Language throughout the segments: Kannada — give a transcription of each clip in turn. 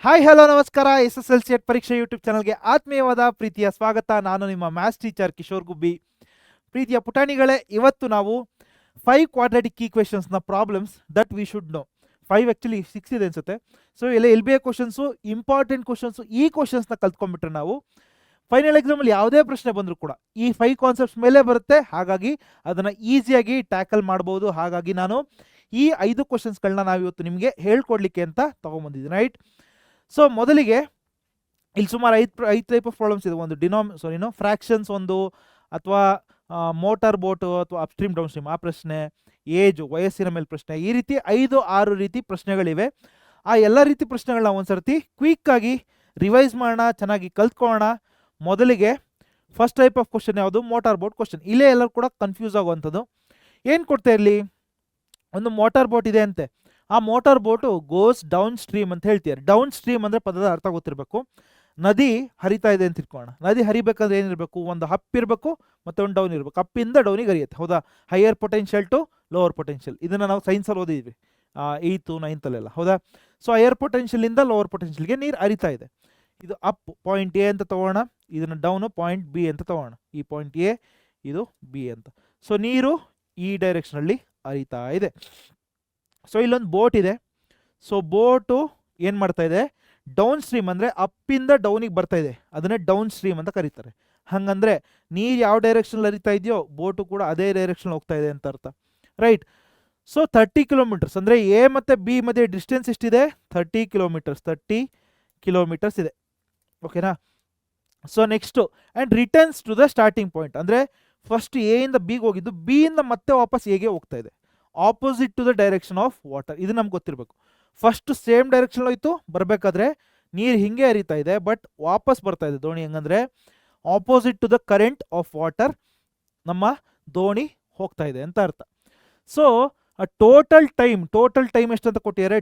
ಹಾಯ್ ಹಲೋ ನಮಸ್ಕಾರ. SSLC ಪರೀಕ್ಷೆ ಯೂಟ್ಯೂಬ್ ಚಾನಲ್ಗೆ ಆತ್ಮೀಯವಾದ ಪ್ರೀತಿಯ ಸ್ವಾಗತ. ನಾನು ನಿಮ್ಮ ಮ್ಯಾಥ್ಸ್ ಟೀಚರ್ ಕಿಶೋರ್ ಗುಬ್ಬಿ. ಪ್ರೀತಿಯ ಪುಟಾಣಿಗಳೇ, ಇವತ್ತು ನಾವು 5 ಕ್ವಾಡ್ರಾಟಿಕ್ ಈಕ್ವೇಷನ್ಸ್ನ problems that we should know. 5 actually 6 ಇದೆ ಅನ್ಸುತ್ತೆ. ಸೊ ಎಲ್ಲ LBA ಕ್ವಶನ್ಸು, ಇಂಪಾರ್ಟೆಂಟ್ ಕ್ವಶನ್ಸು, ಈ ಕ್ವಶನ್ಸ್ನ ಕಲ್ತ್ಕೊಂಡ್ಬಿಟ್ರೆ ನಾವು ಫೈನಲ್ ಎಕ್ಸಾಮಲ್ಲಿ ಯಾವುದೇ ಪ್ರಶ್ನೆ ಬಂದರೂ ಕೂಡ ಈ 5 ಕಾನ್ಸೆಪ್ಟ್ಸ್ ಮೇಲೆ ಬರುತ್ತೆ. ಹಾಗಾಗಿ ಅದನ್ನು ಈಸಿಯಾಗಿ ಟ್ಯಾಕಲ್ ಮಾಡ್ಬೋದು. ಹಾಗಾಗಿ ನಾನು ಈ 5 ಕ್ವಶನ್ಸ್ಗಳನ್ನ ನಾವಿವತ್ತು ನಿಮಗೆ ಹೇಳ್ಕೊಡ್ಲಿಕ್ಕೆ ಅಂತ ತೊಗೊಂಬಂದಿದ್ದೀನಿ, ರೈಟ್? ಸೊ ಮೊದಲಿಗೆ ಇಲ್ಲಿ ಸುಮಾರು ಐದು ಟೈಪ್ ಆಫ್ ಪ್ರಾಬ್ಲಮ್ಸ್ ಇದೆ. ಒಂದು ಫ್ರ್ಯಾಕ್ಷನ್ಸ್, ಒಂದು ಅಥವಾ ಮೋಟಾರ್ ಬೋಟು ಅಥವಾ ಅಪ್ಸ್ಟ್ರೀಮ್ ಡೌನ್ ಸ್ಟ್ರೀಮ್ ಆ ಪ್ರಶ್ನೆ, ಏಜು ವಯಸ್ಸಿನ ಮೇಲೆ ಪ್ರಶ್ನೆ, ಈ ರೀತಿ 5-6 ರೀತಿ ಪ್ರಶ್ನೆಗಳಿವೆ. ಆ ಎಲ್ಲ ರೀತಿ ಪ್ರಶ್ನೆಗಳನ್ನ ಒಂದ್ಸರ್ತಿ ಕ್ವಿಕ್ಕಾಗಿ ರಿವೈಸ್ ಮಾಡೋಣ, ಚೆನ್ನಾಗಿ ಕಲ್ತ್ಕೊಳ್ಳೋಣ. ಮೊದಲಿಗೆ ಫಸ್ಟ್ ಟೈಪ್ ಆಫ್ ಕ್ವಶನ್ ಯಾವುದು? Motor boat question. ಇಲ್ಲೇ ಎಲ್ಲರೂ ಕೂಡ ಕನ್ಫ್ಯೂಸ್ ಆಗುವಂಥದ್ದು. ಏನು ಕೊಡ್ತಾ ಇರಲಿ, ಒಂದು ಮೋಟಾರ್ ಬೋಟ್ ಇದೆ ಅಂತೆ. ಆ motor boat goes down stream ಅಂತ ಹೇಳ್ತೀರಿ. ಡೌನ್ ಸ್ಟ್ರೀಮ್ ಅಂದರೆ ಪದದ ಅರ್ಥ ಗೊತ್ತಿರಬೇಕು. ನದಿ ಹರಿತಾ ಇದೆ ಅಂತ ಇಟ್ಕೊಳ್ಳೋಣ. ನದಿ ಹರಿಬೇಕಂದ್ರೆ ಏನಿರಬೇಕು? ಒಂದು ಅಪ್ ಇರಬೇಕು ಮತ್ತು ಒಂದು ಡೌನ್ ಇರಬೇಕು. ಅಪ್ಪಿಂದ ಡೌನಿಗೆ ಹರಿಯುತ್ತೆ, ಹೌದಾ? Higher potential to lower potential. ಇದನ್ನು ನಾವು ಸೈನ್ಸಲ್ಲಿ ಓದಿದ್ವಿ, 8th 9th ಹೌದಾ? ಸೊ ಹೈಯರ್ ಪೊಟೆನ್ಷಿಯಲಿಂದ ಲೋವರ್ ಪೊಟೆನ್ಷಿಯಲ್ಗೆ ನೀರು ಹರಿತಾ ಇದೆ. ಇದು ಅಪ್ ಪಾಯಿಂಟ್ ಎ ಅಂತ ತೊಗೋಣ, ಇದನ್ನು ಡೌನು ಪಾಯಿಂಟ್ ಬಿ ಅಂತ ತೊಗೋಣ. ಈ ಪಾಯಿಂಟ್ ಎ, ಇದು ಬಿ ಅಂತ. ಸೊ ನೀರು ಈ ಡೈರೆಕ್ಷನಲ್ಲಿ ಹರಿತಾ ಇದೆ. ಸೊ ಇಲ್ಲೊಂದು ಬೋಟ್ ಇದೆ. ಸೊ ಬೋಟು ಏನು ಮಾಡ್ತಾ ಇದೆ? ಡೌನ್ ಸ್ಟ್ರೀಮ್ ಅಂದರೆ ಅಪ್ಪಿಂದ ಡೌನಿಗೆ ಬರ್ತಾ ಇದೆ. ಅದನ್ನೇ ಡೌನ್ ಸ್ಟ್ರೀಮ್ ಅಂತ ಕರೀತಾರೆ. ಹಾಗಂದರೆ ನೀರು ಯಾವ ಡೈರೆಕ್ಷನಲ್ಲಿ ಹರಿತಾ ಇದೆಯೋ ಬೋಟು ಕೂಡ ಅದೇ ಡೈರೆಕ್ಷನ್ ಹೋಗ್ತಾ ಇದೆ ಅಂತ ಅರ್ಥ, ರೈಟ್? ಸೊ 30 ಕಿಲೋಮೀಟರ್ಸ್ ಅಂದರೆ ಎ ಮತ್ತು ಬಿ ಮಧ್ಯೆ ಡಿಸ್ಟೆನ್ಸ್ ಎಷ್ಟಿದೆ? 30 ಕಿಲೋಮೀಟರ್ಸ್ ಇದೆ, ಓಕೆನಾ? So next and returns to the starting point ಅಂದರೆ ಫಸ್ಟ್ ಎ ಇಂದ ಬಿಗೆ ಹೋಗಿದ್ದು, ಬಿ ಇಂದ ಮತ್ತೆ ವಾಪಸ್ ಎಗೆ ಹೋಗ್ತಾ ಇದೆ, opposite to the direction of water. ಇದು ನಮ್ಗೆ ಗೊತ್ತಿರಬೇಕು. ಫಸ್ಟ್ ಸೇಮ್ ಡೈರೆಕ್ಷನ್ ಹೋಯ್ತು, ಬರಬೇಕಾದ್ರೆ ನೀರು ಹಿಂಗೆ ಹರಿತಾ ಇದೆ, ಬಟ್ ವಾಪಸ್ ಬರ್ತಾ ಇದೆ ದೋಣಿ. ಹೆಂಗಂದರೆ opposite to the current of water ನಮ್ಮ ದೋಣಿ ಹೋಗ್ತಾ ಇದೆ ಅಂತ ಅರ್ಥ. ಸೊ ಟೋಟಲ್ ಟೈಮ್ ಎಷ್ಟು ಅಂತ ಕೊಟ್ಟಿದ್ದಾರೆ?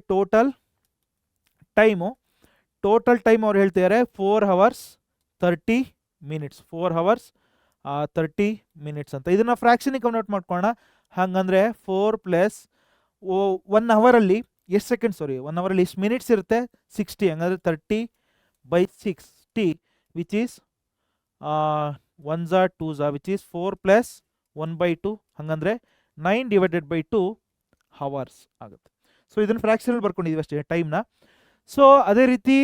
ಟೋಟಲ್ ಟೈಮ್ ಅವ್ರು ಹೇಳ್ತಿದ್ದಾರೆ 4 hours 30 minutes. 4 hours 30 minutes ಅಂತ. ಇದನ್ನು ಫ್ರ್ಯಾಕ್ಷನಿಗೆ ಕನ್ವರ್ಟ್ ಮಾಡ್ಕೊಳ್ಳೋಣ. ಹಾಗಂದರೆ 4 + 1 ಅವರಲ್ಲಿ ಎಷ್ಟು ಸೆಕೆಂಡ್? 1 ಅವರಲ್ಲಿ ಎಷ್ಟು ಮಿನಿಟ್ಸ್ ಇರುತ್ತೆ? 60. ಹಂಗಂದರೆ 30/60 which is 1s are 2s are which is 4 + 1/2. ಹಾಗಂದರೆ 9/2 hours ಆಗುತ್ತೆ. ಸೊ ಇದನ್ನು ಫ್ರ್ಯಾಕ್ಷನಲ್ಲಿ ಬರ್ಕೊಂಡಿದ್ದೀವಿ ಅಷ್ಟೇ ಟೈಮ್ನ. ಸೊ ಅದೇ ರೀತಿ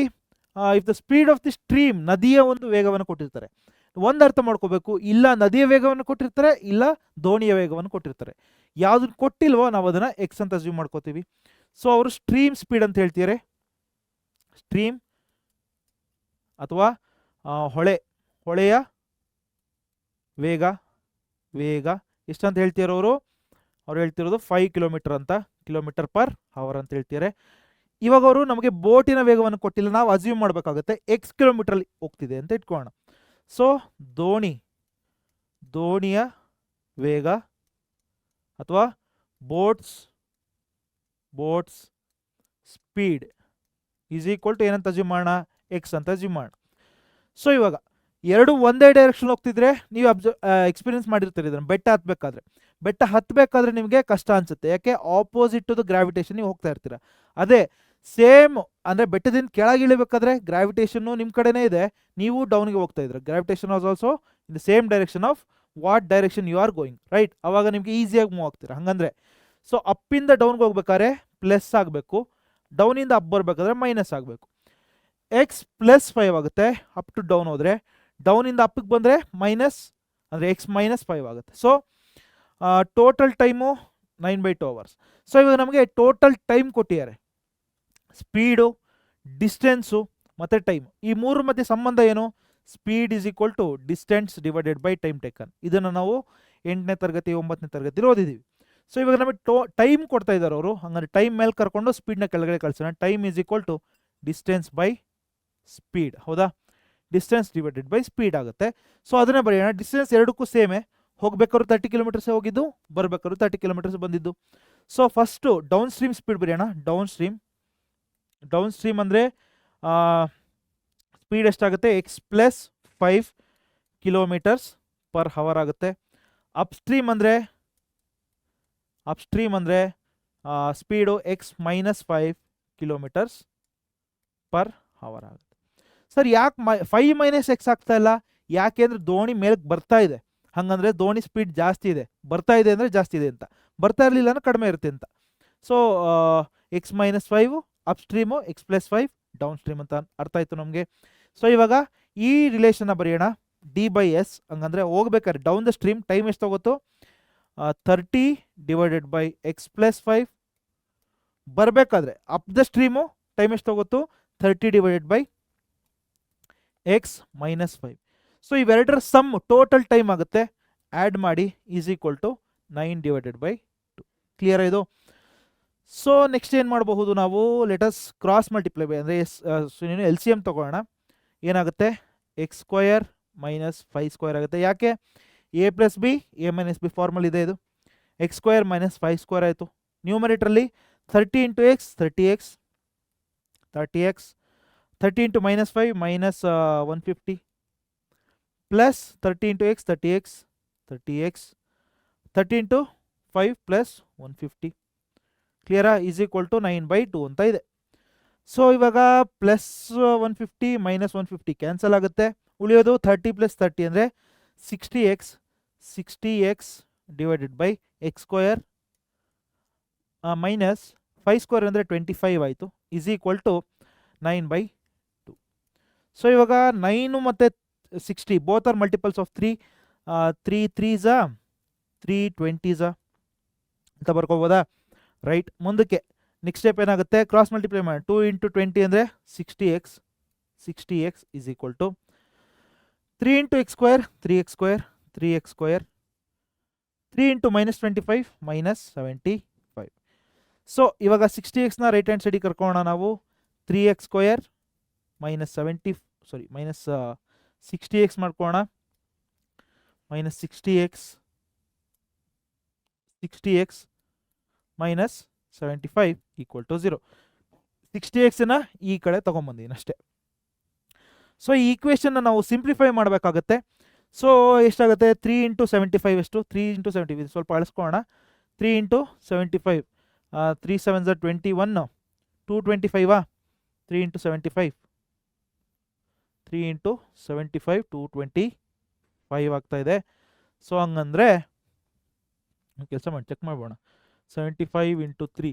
if the speed of the stream, ನದಿಯ ಒಂದು ವೇಗವನ್ನು ಕೊಟ್ಟಿರ್ತಾರೆ. ಒಂದು ಅರ್ಥ ಮಾಡ್ಕೋಬೇಕು, ಇಲ್ಲ ನದಿಯ ವೇಗವನ್ನು ಕೊಟ್ಟಿರ್ತಾರೆ, ಇಲ್ಲ ದೋಣಿಯ ವೇಗವನ್ನು ಕೊಟ್ಟಿರ್ತಾರೆ. ಯಾವುದನ್ನು ಕೊಟ್ಟಿಲ್ವೋ ನಾವು ಅದನ್ನು ಎಕ್ಸ್ ಅಂತ ಅಸ್ಯೂಮ್ ಮಾಡ್ಕೋತೀವಿ. ಸೊ ಅವರು ಸ್ಟ್ರೀಮ್ ಸ್ಪೀಡ್ ಅಂತ ಹೇಳ್ತಿದ್ದಾರೆ. ಸ್ಟ್ರೀಮ್ ಅಥವಾ ಹೊಳೆಯ ವೇಗ ಎಷ್ಟಂತ ಹೇಳ್ತಿದ್ದಾರೆ ಅವ್ರು ಹೇಳ್ತಿರೋದು 5 ಕಿಲೋಮೀಟರ್ ಅಂತ, km/h ಅಂತ ಹೇಳ್ತಿದ್ದಾರೆ. ಇವಾಗ ಅವರು ನಮಗೆ ಬೋಟಿನ ವೇಗವನ್ನು ಕೊಟ್ಟಿಲ್ಲ, ನಾವು ಅಸ್ಯೂಮ್ ಮಾಡಬೇಕಾಗುತ್ತೆ ಎಕ್ಸ್ ಕಿಲೋಮೀಟ್ರಲ್ಲಿ ಹೋಗ್ತಿದೆ ಅಂತ ಇಟ್ಕೊಳ್ಳೋಣ. ಸೊ ದೋಣಿಯ ವೇಗ ಅಥವಾ boat's speed is equal to ಏನಂತ ಅಸ್ಯೂಮ್ ಮಾಡೋಣ? ಎಕ್ಸ್ ಅಂತ ಅಸ್ಯೂಮ್ ಮಾಡೋಣ. ಸೊ ಇವಾಗ ಎರಡು ಒಂದೇ ಡೈರೆಕ್ಷನ್ ಹೋಗ್ತಿದ್ರೆ ನೀವು ಎಕ್ಸ್ಪೀರಿಯನ್ಸ್ ಮಾಡಿರ್ತೀರಿ ಇದನ್ನು. ಬೆಟ್ಟ ಹತ್ತಬೇಕಾದ್ರೆ ನಿಮಗೆ ಕಷ್ಟ ಅನಿಸುತ್ತೆ. ಯಾಕೆ? ಆಪೋಸಿಟ್ ಟು ದ ಗ್ರಾವಿಟೇಷನ್ ನೀವು ಹೋಗ್ತಾ ಇರ್ತೀರ. ಅದೇ ಸೇಮ್ ಅಂದರೆ ಬೆಟ್ಟದಿಂದ ಕೆಳಗೆ ಇಳಿಬೇಕಾದ್ರೆ ಗ್ರಾವಿಟೇಷನ್ನು ನಿಮ್ಮ ಕಡೆನೇ ಇದೆ, ನೀವು ಡೌನ್ಗೆ ಹೋಗ್ತಾ ಇದ್ರೆ gravitation was also in the same direction of what direction you are going, right? ಅವಾಗ ನಿಮಗೆ ಈಸಿಯಾಗಿ ಮೂವ್ ಆಗ್ತೀರಾ. ಹಾಗಂದರೆ ಸೊ ಅಪ್ಪಿಂದ ಡೌನ್ಗೆ ಹೋಗ್ಬೇಕಾದ್ರೆ ಪ್ಲಸ್ ಆಗಬೇಕು, ಡೌನಿಂದ ಅಪ್ ಬರಬೇಕಾದ್ರೆ ಮೈನಸ್ ಆಗಬೇಕು. ಎಕ್ಸ್ +5 ಆಗುತ್ತೆ ಅಪ್ ಟು ಡೌನ್ ಹೋದರೆ, ಡೌನಿಂದ ಅಪ್ಪಿಗೆ ಬಂದರೆ ಮೈನಸ್ ಅಂದರೆ ಎಕ್ಸ್ -5 ಆಗುತ್ತೆ. So total time 9/2 hours. So ಇವಾಗ ನಮಗೆ ಟೋಟಲ್ ಟೈಮ್ ಕೊಟ್ಟಿದ್ದಾರೆ. ಸ್ಪೀಡು, ಡಿಸ್ಟೆನ್ಸು ಮತ್ತು ಟೈಮ್, ಈ ಮೂರು ಮಧ್ಯೆ ಸಂಬಂಧ ಏನು? Speed is equal to distance divided by time taken. ಇದನ್ನು ನಾವು 8ನೇ ತರಗತಿ 9ನೇ ತರಗತಿ ಓದಿದ್ದೀವಿ. ಸೊ ಇವಾಗ ನಮಗೆ ಟೈಮ್ ಕೊಡ್ತಾ ಇದ್ದಾರೆ ಅವರು. ಹಂಗಂದ್ರೆ ಟೈಮ್ ಮೇಲೆ ಕರ್ಕೊಂಡು ಸ್ಪೀಡ್ನ ಕೆಳಗಡೆ ಕಳಿಸೋಣ. Time is equal to distance by speed, ಹೌದಾ? ಡಿಸ್ಟೆನ್ಸ್ ಡಿವೈಡೆಡ್ ಬೈ ಸ್ಪೀಡ್ ಆಗುತ್ತೆ. ಸೊ ಅದನ್ನೇ ಬರೆಯೋಣ. ಡಿಸ್ಟೆನ್ಸ್ ಎರಡಕ್ಕೂ ಸೇಮೇ, ಹೋಗ್ಬೇಕಾದ್ರು 30 ಕಿಲೋಮೀಟರ್ಸ್ ಹೋಗಿದ್ದು, ಬರಬೇಕಾದ್ರು 30 ಕಿಲೋಮೀಟರ್ಸ್ ಬಂದಿದ್ದು. So first downstream speed ಬರೆಯೋಣ. ಡೌನ್ ಸ್ಟ್ರೀಮ್ ಅಂದರೆ ಸ್ಪೀಡ್ ಎಷ್ಟಾಗುತ್ತೆ? ಎಕ್ಸ್ +5 km/h ಆಗುತ್ತೆ. ಅಪ್ಸ್ಟ್ರೀಮ್ ಅಂದರೆ ಸ್ಪೀಡು ಎಕ್ಸ್ -5 km/h ಅವರ್ ಆಗುತ್ತೆ. ಸರ್ ಯಾಕೆ 5 ಮೈನಸ್ ಎಕ್ಸ್ ಆಗ್ತಾ ಇಲ್ಲ? ಯಾಕೆ ಅಂದರೆ ದೋಣಿ ಮೇಲಕ್ಕೆ ಬರ್ತಾ ಇದೆ, ಹಾಗಂದರೆ ದೋಣಿ ಸ್ಪೀಡ್ ಜಾಸ್ತಿ ಇದೆ, ಬರ್ತಾ ಇದೆ ಅಂದರೆ ಜಾಸ್ತಿ ಇದೆ ಅಂತ, ಬರ್ತಾ ಇರಲಿಲ್ಲ ಅಂದರೆ ಕಡಿಮೆ ಇರುತ್ತೆ ಅಂತ. So X minus 5 up stream, X plus 5 down stream ಅಂತ ಅರ್ಥ ಆಯಿತು ನಮಗೆ. ಸೊ ಇವಾಗ ಈ ರಿಲೇಷನ್ನ ಬರೆಯೋಣ, ಡಿ ಬೈ ಎಸ್. ಹಂಗಂದರೆ ಹೋಗ್ಬೇಕಾದ್ರೆ ಡೌನ್ ದ ಸ್ಟ್ರೀಮ್ ಟೈಮ್ ಎಷ್ಟು ತಗೋತು? 30 ಡಿವೈಡೆಡ್ ಬೈ ಎಕ್ಸ್ ಪ್ಲಸ್ 5. ಬರಬೇಕಾದ್ರೆ ಅಪ್ ದ ಸ್ಟ್ರೀಮು ಟೈಮ್ ಎಷ್ಟು ತಗೋತು? 30 divided by x minus 5. So ಇವೆರಡರ ಸಮ್ ಟೋಟಲ್ ಟೈಮ್ ಆಗುತ್ತೆ, ಆ್ಯಡ್ ಮಾಡಿ is equal to 9 divided by 2. Clear ಇದು? ಸೊ ನೆಕ್ಸ್ಟ್ ಏನು ಮಾಡಬಹುದು ನಾವು? ಲೆಟಸ್ ಕ್ರಾಸ್ ಮಲ್ಟಿಪ್ಲೈ ಬೈ ಅಂದರೆ ಎಲ್ ಸಿ ಎಮ್ ತೊಗೊಳ್ಳೋಣ. ಏನಾಗುತ್ತೆ? ಎಕ್ಸ್ ಸ್ಕ್ವಯರ್ ಮೈನಸ್ 5 ಸ್ಕ್ವಯರ್ ಆಗುತ್ತೆ. ಯಾಕೆ? A plus b a minus b formal ಇದೆ ಇದು. ಎಕ್ಸ್ ಸ್ಕ್ವಯರ್ ಮೈನಸ್ 5 ಸ್ಕ್ವಯರ್ ಆಯಿತು. ನ್ಯೂಮರೇಟ್ರಲ್ಲಿ 30 into x 30x, 30 into minus 5 minus 150 plus 30 into x 30x, 30 into 5 plus 150. ಕ್ಲಿಯರಾ? ಈಸ್ ಈಕ್ವಲ್ ಟು 9/2 ಅಂತ ಇದೆ. ಸೊ ಇವಾಗ ಪ್ಲಸ್ 150 ಮೈನಸ್ 150 ಕ್ಯಾನ್ಸಲ್ ಆಗುತ್ತೆ, ಉಳಿಯೋದು 30 ಪ್ಲಸ್ 30 ಅಂದರೆ 60x divided by X square minus 5 square ಅಂದರೆ 25 ಆಯಿತು, ಈಸ್ ಈಕ್ವಲ್ ಟು 9/2. ಸೊ ಇವಾಗ 9 ಮತ್ತು 60 both are multiples of 3. 3 3s 3 20s ಅಂತ ಬರ್ಕೋಬೋದಾ? ರೈಟ್. ಮುಂದಕ್ಕೆ ನೆಕ್ಸ್ಟ್ ಸ್ಟೆಪ್ ಏನಾಗುತ್ತೆ? ಕ್ರಾಸ್ ಮಲ್ಟಿಪ್ಲೈ ಮಾಡಿ. 2 ಇಂಟು 20 ಅಂದರೆ 60x is equal to 3 into x square 3x square 3 into minus 25 minus 75. So ಇವಾಗ 60xನ ರೈಟ್ ಹ್ಯಾಂಡ್ ಸೈಡಿಗೆ ಕರ್ಕೊಳ್ಳೋಣ ನಾವು. 3x ಸ್ಕ್ವಯರ್ ಮೈನಸ್ 60x ಮಾಡ್ಕೊಳ್ಳೋಣ. Minus 60x minus 75 equal to 0. 60xನ ಈ ಕಡೆ ತೊಗೊಂಬಂದಿದ್ದೀನಿ ಅಷ್ಟೇ. ಸೊ ಈ ಈಕ್ವೇಷನ್ನ ನಾವು ಸಿಂಪ್ಲಿಫೈ ಮಾಡಬೇಕಾಗತ್ತೆ. ಸೊ ಎಷ್ಟಾಗುತ್ತೆ? 3 ಇಂಟು 75 ಎಷ್ಟು? 3 ಇಂಟು 75 ಸ್ವಲ್ಪ ಅಳಿಸ್ಕೊಳ್ಳೋಣ. 3 ಇಂಟು 75 3 7s 21, 225 3 ಇಂಟು 75 225 ಆಗ್ತಾ ಇದೆ. ಸೊ ಹಂಗಂದರೆ ಕೆಲಸ ಮಾಡಿ ಚೆಕ್ ಮಾಡ್ಬೋಣ. 75 ಇಂಟು 3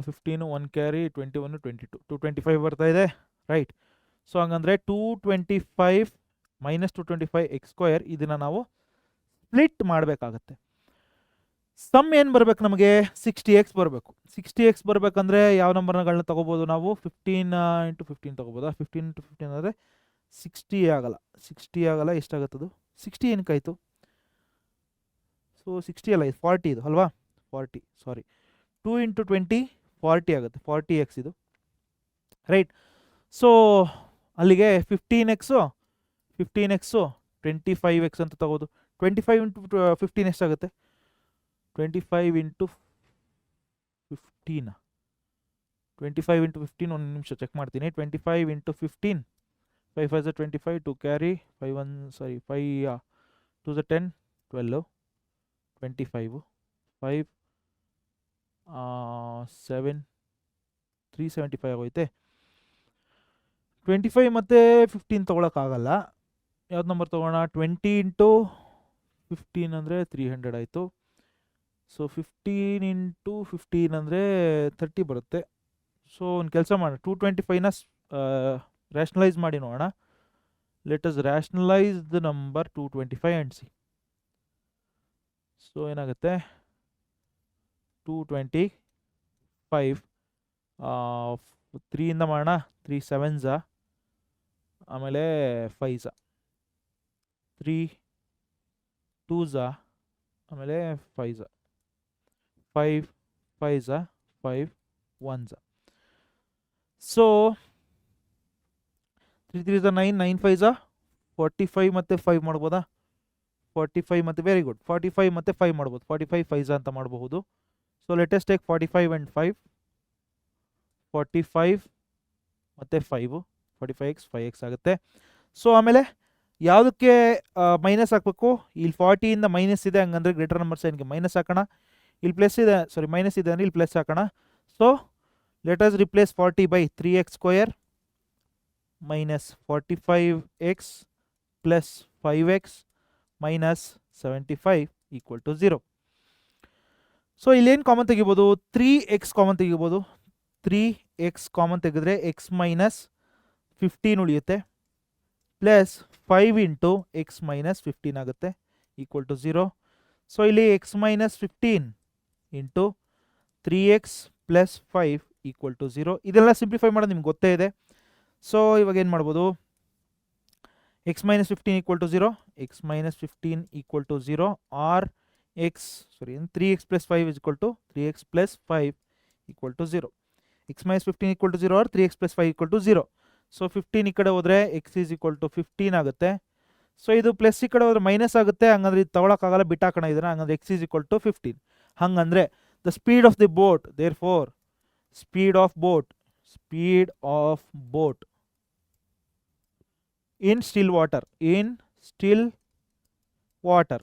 15 1 ಕ್ಯಾರಿ 21 22 225 ಬರ್ತಾ ಇದೆ, ರೈಟ್. ಸೊ ಹಂಗಂದರೆ 225 ಮೈನಸ್ 225 ಎಕ್ಸ್ ಸ್ಕ್ವಯರ್ ಇದನ್ನು ನಾವು ಸ್ಪ್ಲಿಟ್ ಮಾಡಬೇಕಾಗತ್ತೆ. ಸಮ್ ಏನು ಬರಬೇಕು ನಮಗೆ? 60x ಬರಬೇಕು. 60x ಬರಬೇಕಂದ್ರೆ ಯಾವ ನಂಬರ್ಗಳನ್ನ ತೊಗೋಬೋದು ನಾವು? 15 ಇಂಟು 15 ತೊಗೋಬೋದಾ? 15 ಇಂಟು 15 ಅಂದರೆ 60 ಆಗಲ್ಲ. ಎಷ್ಟಾಗುತ್ತದು? 60 ಏನಕ್ಕಾಯಿತು? ಸೊ 60 ಅಲ್ಲ, ಇದು 40 ಇದು ಅಲ್ವಾ? 40 ಸಾರಿ. 2 ಇಂಟು 20 40 ಆಗುತ್ತೆ, 40x ಇದು, ರೈಟ್. ಸೊ ಅಲ್ಲಿಗೆ 15x 25x ಅಂತ ತಗೋದು. 25 ಇಂಟು 15 ಎಷ್ಟಾಗುತ್ತೆ? 25 ಇಂಟು 15 ಒಂದು ನಿಮಿಷ ಚೆಕ್ ಮಾಡ್ತೀನಿ. 25 ಇಂಟು 15 5 5 25 2 ಕ್ಯಾರಿ 5 1 ಸಾರಿ 5 2 10 12 25 5 7 375 ಆಗೋಯ್ತೆ. 25 ಮತ್ತು 15 ತೊಗೊಳಕ್ಕಾಗಲ್ಲ. ಯಾವ್ದು ನಂಬರ್ ತೊಗೋಣ? 20 ಇಂಟು 15 ಅಂದರೆ 300 ಆಯಿತು. ಸೊ 15 ಇಂಟು 15 ಅಂದರೆ 30 ಬರುತ್ತೆ. ಸೊ ಒಂದು ಕೆಲಸ ಮಾಡೋಣ, 225ನ ರ್ಯಾಷನಲೈಸ್ ಮಾಡಿ ನೋಡೋಣ. Let us rationalise the number 225 and C. So ಏನಾಗುತ್ತೆ? 225 3 ಇಂದ ಮಾಡೋಣ. 3 7s ಆಮೇಲೆ 5s 3 2s ಆಮೇಲೆ 5s 5 5s 5 1s. So 3 3s 9 9 5s 45 ಮತ್ತು 5 ಮಾಡ್ಬೋದಾ? 45 ಮತ್ತು ವೆರಿ ಗುಡ್ 45 ಮತ್ತು 5 ಮಾಡ್ಬೋದು. 45 5s ಅಂತ ಮಾಡಬಹುದು. ಸೊ ಲೆಟೆಸ್ಟ್ ಟೇಕ್ 45 ಆ್ಯಂಡ್ 5 45 ಮತ್ತು 5 45x 5x ಆಗುತ್ತೆ. ಸೊ ಆಮೇಲೆ ಯಾವುದಕ್ಕೆ ಮೈನಸ್ ಹಾಕಬೇಕು? ಇಲ್ಲಿ 40 ಇಂದ ಮೈನಸ್ ಇದೆ, ಹಂಗಂದ್ರೆ ಗ್ರೇಟರ್ ನಂಬರ್ ಸೈನ್ಗೆ ಮೈನಸ್ ಹಾಕೋಣ. ಇಲ್ಲಿ ಪ್ಲಸ್ ಇದೆ, ಸಾರಿ ಮೈನಸ್ ಇದೆ ಅಂದರೆ ಇಲ್ಲಿ ಪ್ಲಸ್ ಹಾಕೋಣ. So let us replace 40 by 3x square minus 45x plus 5x minus 75 equal to 0. So ಇಲ್ಲೇನು ಕಾಮನ್ ತೆಗಿಬೋದು, 3x ಕಾಮನ್ ತೆಗಿಬೋದು. 3x ಕಾಮನ್ ತೆಗೆದ್ರೆ ಎಕ್ಸ್ ಮೈನಸ್ 15 ಉಳಿಯುತ್ತೆ, ಪ್ಲಸ್ 5 ಇಂಟು ಎಕ್ಸ್ ಮೈನಸ್ 15 ಆಗುತ್ತೆ ಈಕ್ವಲ್ ಟು 0. ಸೊ ಇಲ್ಲಿ x minus 15 into 3x plus 5 equal to 0. ಇದೆಲ್ಲ ಸಿಂಪ್ಲಿಫೈ ಮಾಡೋದು ನಿಮ್ಗೆ ಗೊತ್ತೇ ಇದೆ. ಸೊ ಇವಾಗ ಏನು ಮಾಡ್ಬೋದು, x minus 15 equal to 0, x minus 15 equal to 0 or x 3x plus 5 is equal to 3x plus 5 equal to 0. X minus 15 equal to 0 or 3x plus 5 equal to 0. So 15 ಈ ಕಡೆ ಹೋದರೆ ಎಕ್ಸ್ ಈಸ್ ಈಕ್ವಲ್ ಟು 15 ಆಗುತ್ತೆ. ಸೊ ಇದು ಪ್ಲಸ್ ಈ ಕಡೆ ಹೋದ್ರೆ ಮೈನಸ್ ಆಗುತ್ತೆ, ಹಂಗಂದ್ರೆ ಇದು ತಗೊಳಕ್ಕಾಗಲ್ಲ, ಬಿಟ್ಟಾಕೋಣ ಇದನ್ನ. ಹಂಗಂದ್ರೆ ಎಕ್ಸ್ ಈಸ್ ಈಕ್ವಲ್ ಟು 15. ಹಂಗಂದ್ರೆ the speed of the boat, therefore speed of boat in still water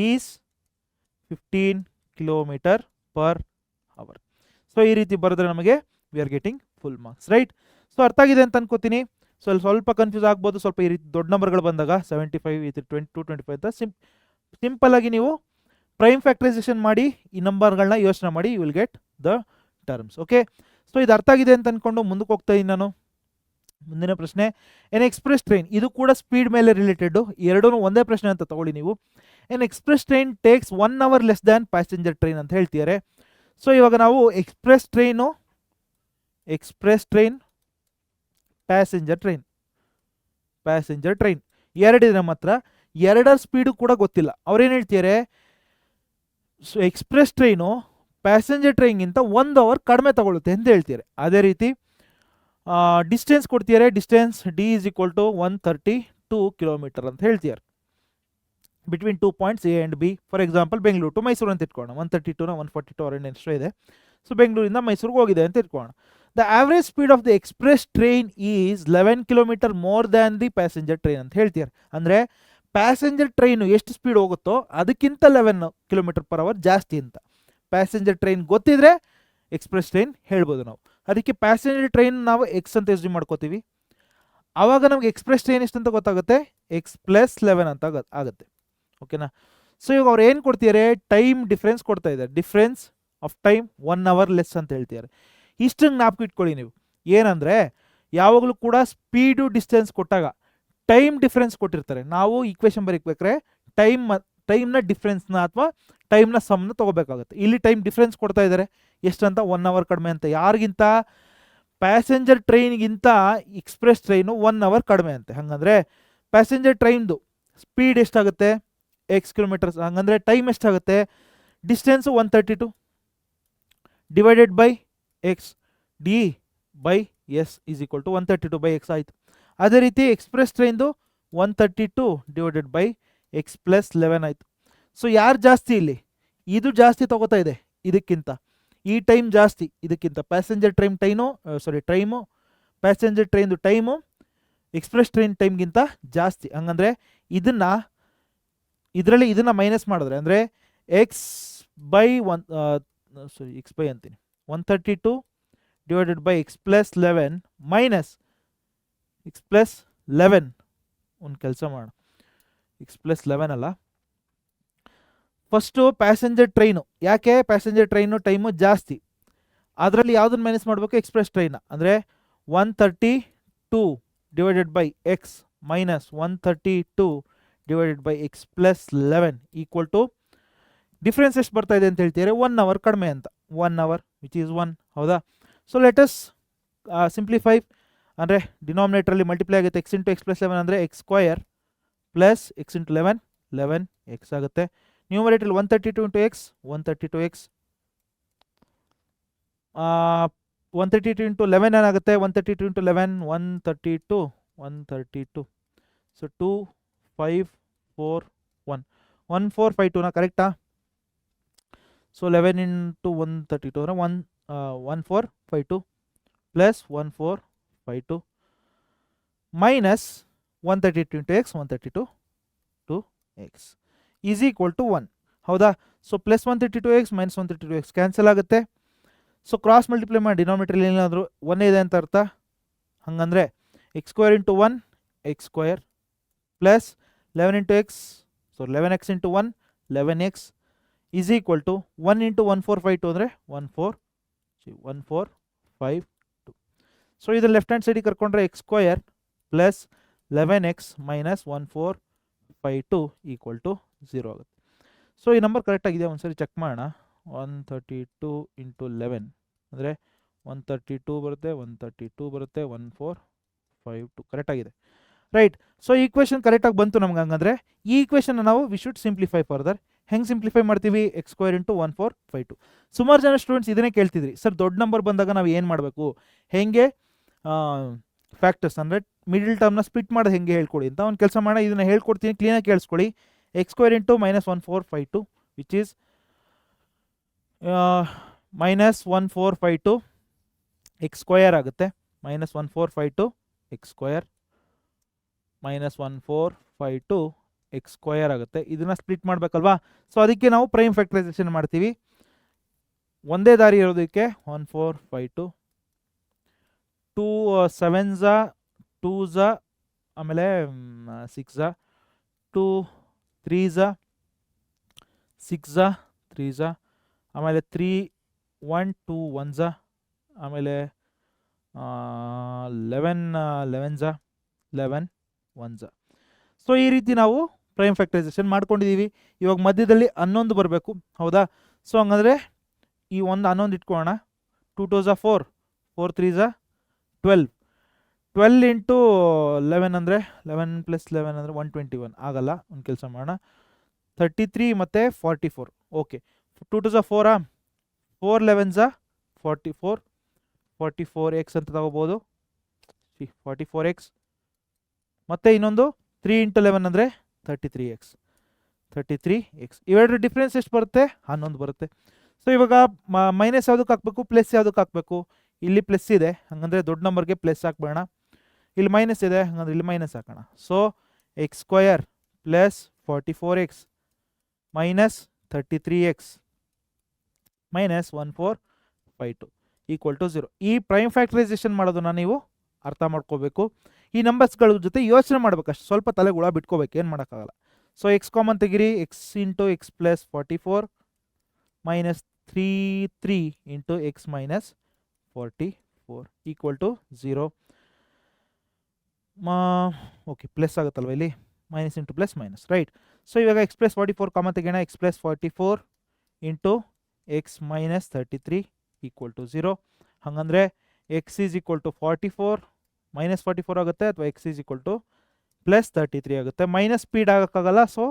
is 15 kilometre per hour. So ಈ ರೀತಿ ಬರೆದ್ರೆ ನಮಗೆ we are getting full marks, right? So ಅರ್ಥ ಆಗಿದೆ ಅಂತ ಅನ್ಕೋತೀನಿ. ಸೊ ಅಲ್ಲಿ ಸ್ವಲ್ಪ ಕನ್ಫ್ಯೂಸ್ ಆಗ್ಬೋದು, ಸ್ವಲ್ಪ ಈ ರೀತಿ ದೊಡ್ಡ ನಂಬರ್ಗಳು ಬಂದಾಗ 75 ಇದು 22 25 ಅಂತ ಸಿಂಪಲ್ ಆಗಿ ನೀವು ಪ್ರೈಮ್ ಫ್ಯಾಕ್ಟರೈಸೇಷನ್ ಮಾಡಿ ಈ ನಂಬರ್ಗಳನ್ನ ಯೋಚನೆ ಮಾಡಿ, you will get the terms. Okay, so ಇದು ಅರ್ಥ ಆಗಿದೆ ಅಂತ ಅನ್ಕೊಂಡು ಮುಂದಕ್ಕೆ ಹೋಗ್ತಾ ಇದ್ದೀನಿ ನಾನು. ಮುಂದಿನ ಪ್ರಶ್ನೆ, ಎನ್ ಎಕ್ಸ್ಪ್ರೆಸ್ ಟ್ರೈನ್, ಇದು ಕೂಡ ಸ್ಪೀಡ್ ಮೇಲೆ ರಿಲೇಟೆಡ್, ಎರಡೂ ಒಂದೇ ಪ್ರಶ್ನೆ ಅಂತ ತಗೊಳ್ಳಿ ನೀವು. N express train takes 1 hour less than passenger train ಅಂತ ಹೇಳ್ತಿದ್ದಾರೆ. ಸೊ ಇವಾಗ ನಾವು ಎಕ್ಸ್ಪ್ರೆಸ್ ಟ್ರೈನ್ ಪ್ಯಾಸೆಂಜರ್ ಟ್ರೈನ್ ಎರಡಿದೆ ನಮ್ಮ ಹತ್ರ, ಎರಡರ ಸ್ಪೀಡು ಕೂಡ ಗೊತ್ತಿಲ್ಲ. ಅವ್ರೇನು ಹೇಳ್ತಿದ್ದಾರೆ, ಸೊ ಎಕ್ಸ್ಪ್ರೆಸ್ ಟ್ರೈನು ಪ್ಯಾಸೆಂಜರ್ ಟ್ರೈನ್ಗಿಂತ 1 hour ಕಡಿಮೆ ತಗೊಳುತ್ತೆ ಅಂತ ಹೇಳ್ತಿದ್ದಾರೆ. ಅದೇ ರೀತಿ ಡಿಸ್ಟೆನ್ಸ್ ಕೊಡ್ತಿದ್ದಾರೆ, distance D is equal to 132 kilometre ಅಂತ ಹೇಳ್ತಿದ್ದಾರೆ between 2 points A and B. For example Bengaluru to Mysuru ಅಂತ ಇಟ್ಕೊಳ್ಳೋಣ. 132ನ 142 ಅವರಿಂದ ಎಷ್ಟೋ ಇದೆ. ಸೊ ಬೆಂಗಳೂರಿಂದ ಮೈಸೂರಿಗೆ ಹೋಗಿದೆ ಅಂತ ಇಟ್ಕೊಳ್ಳೋಣ. The average speed of the express train is 11 kilometre more than the passenger train ಅಂತ ಹೇಳ್ತಿದ್ದಾರೆ. ಅಂದರೆ ಪ್ಯಾಸೆಂಜರ್ ಟ್ರೈನು ಎಷ್ಟು ಸ್ಪೀಡ್ ಹೋಗುತ್ತೋ ಅದಕ್ಕಿಂತ 11 ಕಿಲೋಮೀಟರ್ ಪರ್ ಅವರ್ ಜಾಸ್ತಿ ಅಂತ. ಪ್ಯಾಸೆಂಜರ್ ಟ್ರೈನ್ ಗೊತ್ತಿದ್ರೆ ಎಕ್ಸ್ಪ್ರೆಸ್ ಟ್ರೈನ್ ಹೇಳ್ಬೋದು ನಾವು. ಅದಕ್ಕೆ ಪ್ಯಾಸೆಂಜರ್ ಟ್ರೈನ್ ನಾವು ಎಕ್ಸ್ ಅಂತ ಯೂಸ್ ಮಾಡ್ಕೋತೀವಿ. ಆವಾಗ ನಮಗೆ ಎಕ್ಸ್ಪ್ರೆಸ್ ಟ್ರೈನ್ ಎಷ್ಟು ಅಂತ ಗೊತ್ತಾಗುತ್ತೆ, ಎಕ್ಸ್ ಪ್ಲಸ್ 11 ಅಂತ ಆಗುತ್ತೆ. ಓಕೆನಾ? ಸೊ ಇವಾಗ ಅವ್ರು ಏನು ಕೊಡ್ತಿದ್ದಾರೆ, ಟೈಮ್ ಡಿಫ್ರೆನ್ಸ್ ಕೊಡ್ತಾ ಇದ್ದಾರೆ. Difference of time 1 hour less ಅಂತ ಹೇಳ್ತಿದ್ದಾರೆ. ಇಷ್ಟನ್ನು ಜ್ಞಾಪಕ ಇಟ್ಕೊಳ್ಳಿ ನೀವು. ಏನಂದರೆ ಯಾವಾಗಲೂ ಕೂಡ ಸ್ಪೀಡು ಡಿಸ್ಟೆನ್ಸ್ ಕೊಟ್ಟಾಗ ಟೈಮ್ ಡಿಫ್ರೆನ್ಸ್ ಕೊಟ್ಟಿರ್ತಾರೆ. ನಾವು ಈಕ್ವೇಷನ್ ಬರೀಬೇಕಾದ್ರೆ ಟೈಮ್ನ ಡಿಫ್ರೆನ್ಸ್ನ ಅಥವಾ ಟೈಮ್ನ ಸಮ್ನ ತೊಗೋಬೇಕಾಗುತ್ತೆ. ಇಲ್ಲಿ ಟೈಮ್ ಡಿಫ್ರೆನ್ಸ್ ಕೊಡ್ತಾ ಇದ್ದಾರೆ ಎಷ್ಟಂತ, 1 hour ಕಡಿಮೆ ಅಂತ. ಯಾರಿಗಿಂತ? ಪ್ಯಾಸೆಂಜರ್ ಟ್ರೈನ್ಗಿಂತ ಎಕ್ಸ್ಪ್ರೆಸ್ ಟ್ರೈನು 1 hour ಕಡಿಮೆ ಅಂತೆ. ಹಾಗಂದರೆ ಪ್ಯಾಸೆಂಜರ್ ಟ್ರೈನ್ದು ಸ್ಪೀಡ್ ಎಷ್ಟಾಗುತ್ತೆ, ಎಕ್ಸ್ ಕಿಲೋಮೀಟರ್ಸ್. ಹಾಗಂದರೆ ಟೈಮ್ ಎಷ್ಟಾಗುತ್ತೆ, distance 132 divided by x, d by s is equal to 132 by x ಆಯಿತು. ಅದೇ ರೀತಿ ಎಕ್ಸ್ಪ್ರೆಸ್ ಟ್ರೈನ್ದು 132 ಡಿವೈಡೆಡ್ ಬೈ ಎಕ್ಸ್ ಪ್ಲಸ್ 11 ಆಯಿತು. ಸೊ ಯಾರು ಜಾಸ್ತಿ ಇಲ್ಲಿ? ಇದು ಜಾಸ್ತಿ ತಗೋತಾ ಇದೆ ಇದಕ್ಕಿಂತ, ಈ ಟೈಮ್ ಜಾಸ್ತಿ ಇದಕ್ಕಿಂತ. ಪ್ಯಾಸೆಂಜರ್ ಟ್ರೈನ್ ಟೈಮು ಪ್ಯಾಸೆಂಜರ್ ಟ್ರೈನ್ದು ಟೈಮು ಎಕ್ಸ್ಪ್ರೆಸ್ ಟ್ರೈನ್ ಟೈಮ್ಗಿಂತ ಜಾಸ್ತಿ. ಹಂಗಂದರೆ ಇದನ್ನು ಮೈನಸ್ ಮಾಡಿದ್ರೆ ಅಂದರೆ x by 132 divided by x plus 11 minus x plus 11. ಒಂದು ಕೆಲಸ ಮಾಡೋಣ, ಎಕ್ಸ್ ಪ್ಲಸ್ 11 ಅಲ್ಲ, ಫಸ್ಟು ಪ್ಯಾಸೆಂಜರ್ ಟ್ರೈನು. ಯಾಕೆ? ಪ್ಯಾಸೆಂಜರ್ ಟ್ರೈನು ಟೈಮು ಜಾಸ್ತಿ, ಅದರಲ್ಲಿ ಯಾವುದನ್ನು ಮೈನಸ್ ಮಾಡಬೇಕು, ಎಕ್ಸ್ಪ್ರೆಸ್ ಟ್ರೈನ. ಅಂದರೆ 132 divided by x minus 132 divided by x plus 11 equal to difference ಎಷ್ಟು ಬರ್ತಾ ಇದೆ ಅಂತ ಹೇಳ್ತೀರಾ, 1 hour ಕಡಿಮೆ ಅಂತ. 1 hour ವಿಚ್ ಈಸ್ 1. ಹೌದಾ? So let us simplify. ಅಂದರೆ ಡಿನಾಮಿನೇಟ್ರಲ್ಲಿ ಮಲ್ಟಿಪ್ಲೈ ಆಗುತ್ತೆ. ಎಕ್ಸ್ ಇಂಟು ಎಕ್ಸ್ ಪ್ಲಸ್ 11 ಅಂದರೆ x square plus x into 11 x ಆಗುತ್ತೆ. Numerator 132 into x 132 x, 132 into 11 ಏನಾಗುತ್ತೆ, 132 ಇಂಟು 11 132. ಸೊ 2 5 4 1 1452ನಾ ಕರೆಕ್ಟಾ? ಸೊ 11 ಇಂಟು 132 ಅಂದರೆ 1452 plus 1452 minus 132 into x 132 to x is equal to 1. ಹೌದಾ? So plus 132 x minus 132 x cancel ಆಗುತ್ತೆ. ಸೊ ಕ್ರಾಸ್ ಮಲ್ಟಿಪ್ಲೈ ಮಾಡಿ ಡಿನಾಮಿನೇಟರ್ ಏನಾದರೂ 1 ಇದೆ ಅಂತ ಅರ್ಥ. ಹಾಗಂದರೆ x square into 1 x square plus 11 into x, so 11x into 1 11x is equal to 1 into 1452 ಅಂದರೆ 1452. ಸೊ ಇದು ಲೆಫ್ಟ್ ಹ್ಯಾಂಡ್ ಸೈಡಿಗೆ ಕರ್ಕೊಂಡ್ರೆ x square plus 11x minus 1452 equal to 0 ಆಗುತ್ತೆ. ಸೊ ಈ ನಂಬರ್ ಕರೆಕ್ಟಾಗಿದೆ, ಒಂದ್ಸರಿ ಚೆಕ್ ಮಾಡೋಣ. 132 ಇಂಟು 11 ಅಂದರೆ 132 ಬರುತ್ತೆ, 132 ಬರುತ್ತೆ, 1452 ಕರೆಕ್ಟಾಗಿದೆ, ರೈಟ್. ಸೊ ಈ ಈಕ್ವೇಷನ್ ಕರೆಕ್ಟಾಗಿ ಬಂತು ನಮ್ಗೆ. ಹಂಗಂದರೆ ಈ ಈಕ್ವೇಷನ್ ನಾವು ವಿ ಶುಡ್ ಸಿಂಪ್ಲಿಫೈ ಫರ್ದರ್. ಹೆಂಗೆ ಸಿಂಪ್ಲಿಫೈ ಮಾಡ್ತೀವಿ? X square into 1452. ಸುಮಾರು ಜನ ಸ್ಟೂಡೆಂಟ್ಸ್ ಇದನ್ನೇ ಕೇಳ್ತಿದ್ರಿ, ಸರ್ ದೊಡ್ಡ ನಂಬರ್ ಬಂದಾಗ ನಾವು ಏನು ಮಾಡಬೇಕು, ಹೆಂಗೆ ಫ್ಯಾಕ್ಟರ್ಸ್ ಅಂದರೆ ಮಿಡಲ್ ಟರ್ಮ್ನ ಸ್ಪ್ಲಿಟ್ ಮಾಡೋದು ಹೆಂಗೆ ಹೇಳ್ಕೊಡಿ ಅಂತ. ಒಂದು ಕೆಲಸ ಮಾಡೋಣ, ಇದನ್ನು ಹೇಳ್ಕೊಡ್ತೀನಿ, ಕ್ಲೀನಾಗಿ ಕೇಳಿಸ್ಕೊಳ್ಳಿ. X square into minus 1452 which is minus 1452 x square ಆಗುತ್ತೆ, minus 1452 x square minus 1452 x square ಆಗುತ್ತೆ. ಇದನ್ನು ಸ್ಪ್ಲಿಟ್ ಮಾಡಬೇಕಲ್ವಾ? ಸೊ ಅದಕ್ಕೆ ನಾವು ಪ್ರೈಮ್ ಫ್ಯಾಕ್ಟರೈಸೇಷನ್ ಮಾಡ್ತೀವಿ. ಒಂದೇ ದಾರಿ ಇರೋದಕ್ಕೆ 1452 2 7s 2s ಆಮೇಲೆ 6s 2 3s 6s 3s ಆಮೇಲೆ 3 1 2 1s ಆಮೇಲೆ 11 11s 11 1s. ಸೊ ಈ ರೀತಿ ನಾವು ಪ್ರೈಮ್ ಫ್ಯಾಕ್ಟರೈಸೇಷನ್ ಮಾಡ್ಕೊಂಡಿದ್ದೀವಿ. ಇವಾಗ ಮಧ್ಯದಲ್ಲಿ 11 ಬರಬೇಕು, ಹೌದಾ? ಸೊ ಹಂಗಂದರೆ ಈ ಒಂದು 11 ಇಟ್ಕೊಳ್ಳೋಣ. 2 2s 4 4 3s 12 12 ಇಂಟು 11 ಅಂದರೆ 11 ಪ್ಲಸ್ 11 ಅಂದರೆ 121 ಆಗಲ್ಲ. ಒಂದು ಕೆಲಸ ಮಾಡೋಣ, 33 ಮತ್ತು 44. ಓಕೆ, 2 2s 4 4 11s 44 44x ಅಂತ ತಗೋಬೋದು, 44x. ಮತ್ತು ಇನ್ನೊಂದು 3 ಇಂಟು 11 ಅಂದರೆ 33x 33x. ಇವೆರಡು ಡಿಫ್ರೆನ್ಸ್ ಎಷ್ಟು ಬರುತ್ತೆ? 11 ಬರುತ್ತೆ. ಸೊ ಇವಾಗ ಮೈನಸ್ ಯಾವುದಕ್ಕೆ ಹಾಕಬೇಕು, ಪ್ಲಸ್ ಯಾವುದಕ್ಕೆ ಹಾಕಬೇಕು? ಇಲ್ಲಿ ಪ್ಲಸ್ ಇದೆ, ಹಾಗಂದರೆ ದೊಡ್ಡ ನಂಬರ್ಗೆ ಪ್ಲಸ್ ಹಾಕ್ಬೇಡ. ಇಲ್ಲಿ ಮೈನಸ್ ಇದೆ, ಹಾಗಂದ್ರೆ ಇಲ್ಲಿ ಮೈನಸ್ ಹಾಕೋಣ. So x square plus 44x minus 33x minus 1452 equal to 0. ಈ ಪ್ರೈಮ್ ಫ್ಯಾಕ್ಟರೈಸೇಷನ್ ಮಾಡೋದನ್ನ ನೀವು ಅರ್ಥ ಮಾಡ್ಕೋಬೇಕು. ಈ ನಂಬರ್ಸ್ಗಳ ಜೊತೆ ಯೋಚನೆ ಮಾಡ್ಬೇಕಷ್ಟು, ಸ್ವಲ್ಪ ತಲೆಗೆ ಹುಳ ಬಿಟ್ಕೋಬೇಕು, ಏನು ಮಾಡೋಕ್ಕಾಗಲ್ಲ. ಸೊ ಎಕ್ಸ್ ಕಾಮನ್ ತೆಗಿರಿ, x into x plus 44 minus 3 into x minus 44 equal to 0. Okay, plus ಆಗುತ್ತಲ್ವ ಇಲ್ಲಿ, minus into plus minus, right. So ಇವಾಗ ಎಕ್ಸ್ ಪ್ಲಸ್ 44 ಕಾಮನ್ ತೆಗೋಣ, x plus 44 into x minus 33 equal to 0. ಹಾಗಂದರೆ x is equal to 44 minus 44 ಆಗುತ್ತೆ, ಅಥವಾ x is equal to plus 33 ಆಗುತ್ತೆ. ಮೈನಸ್ ಸ್ಪೀಡ್ ಆಗೋಕ್ಕಾಗಲ್ಲ, so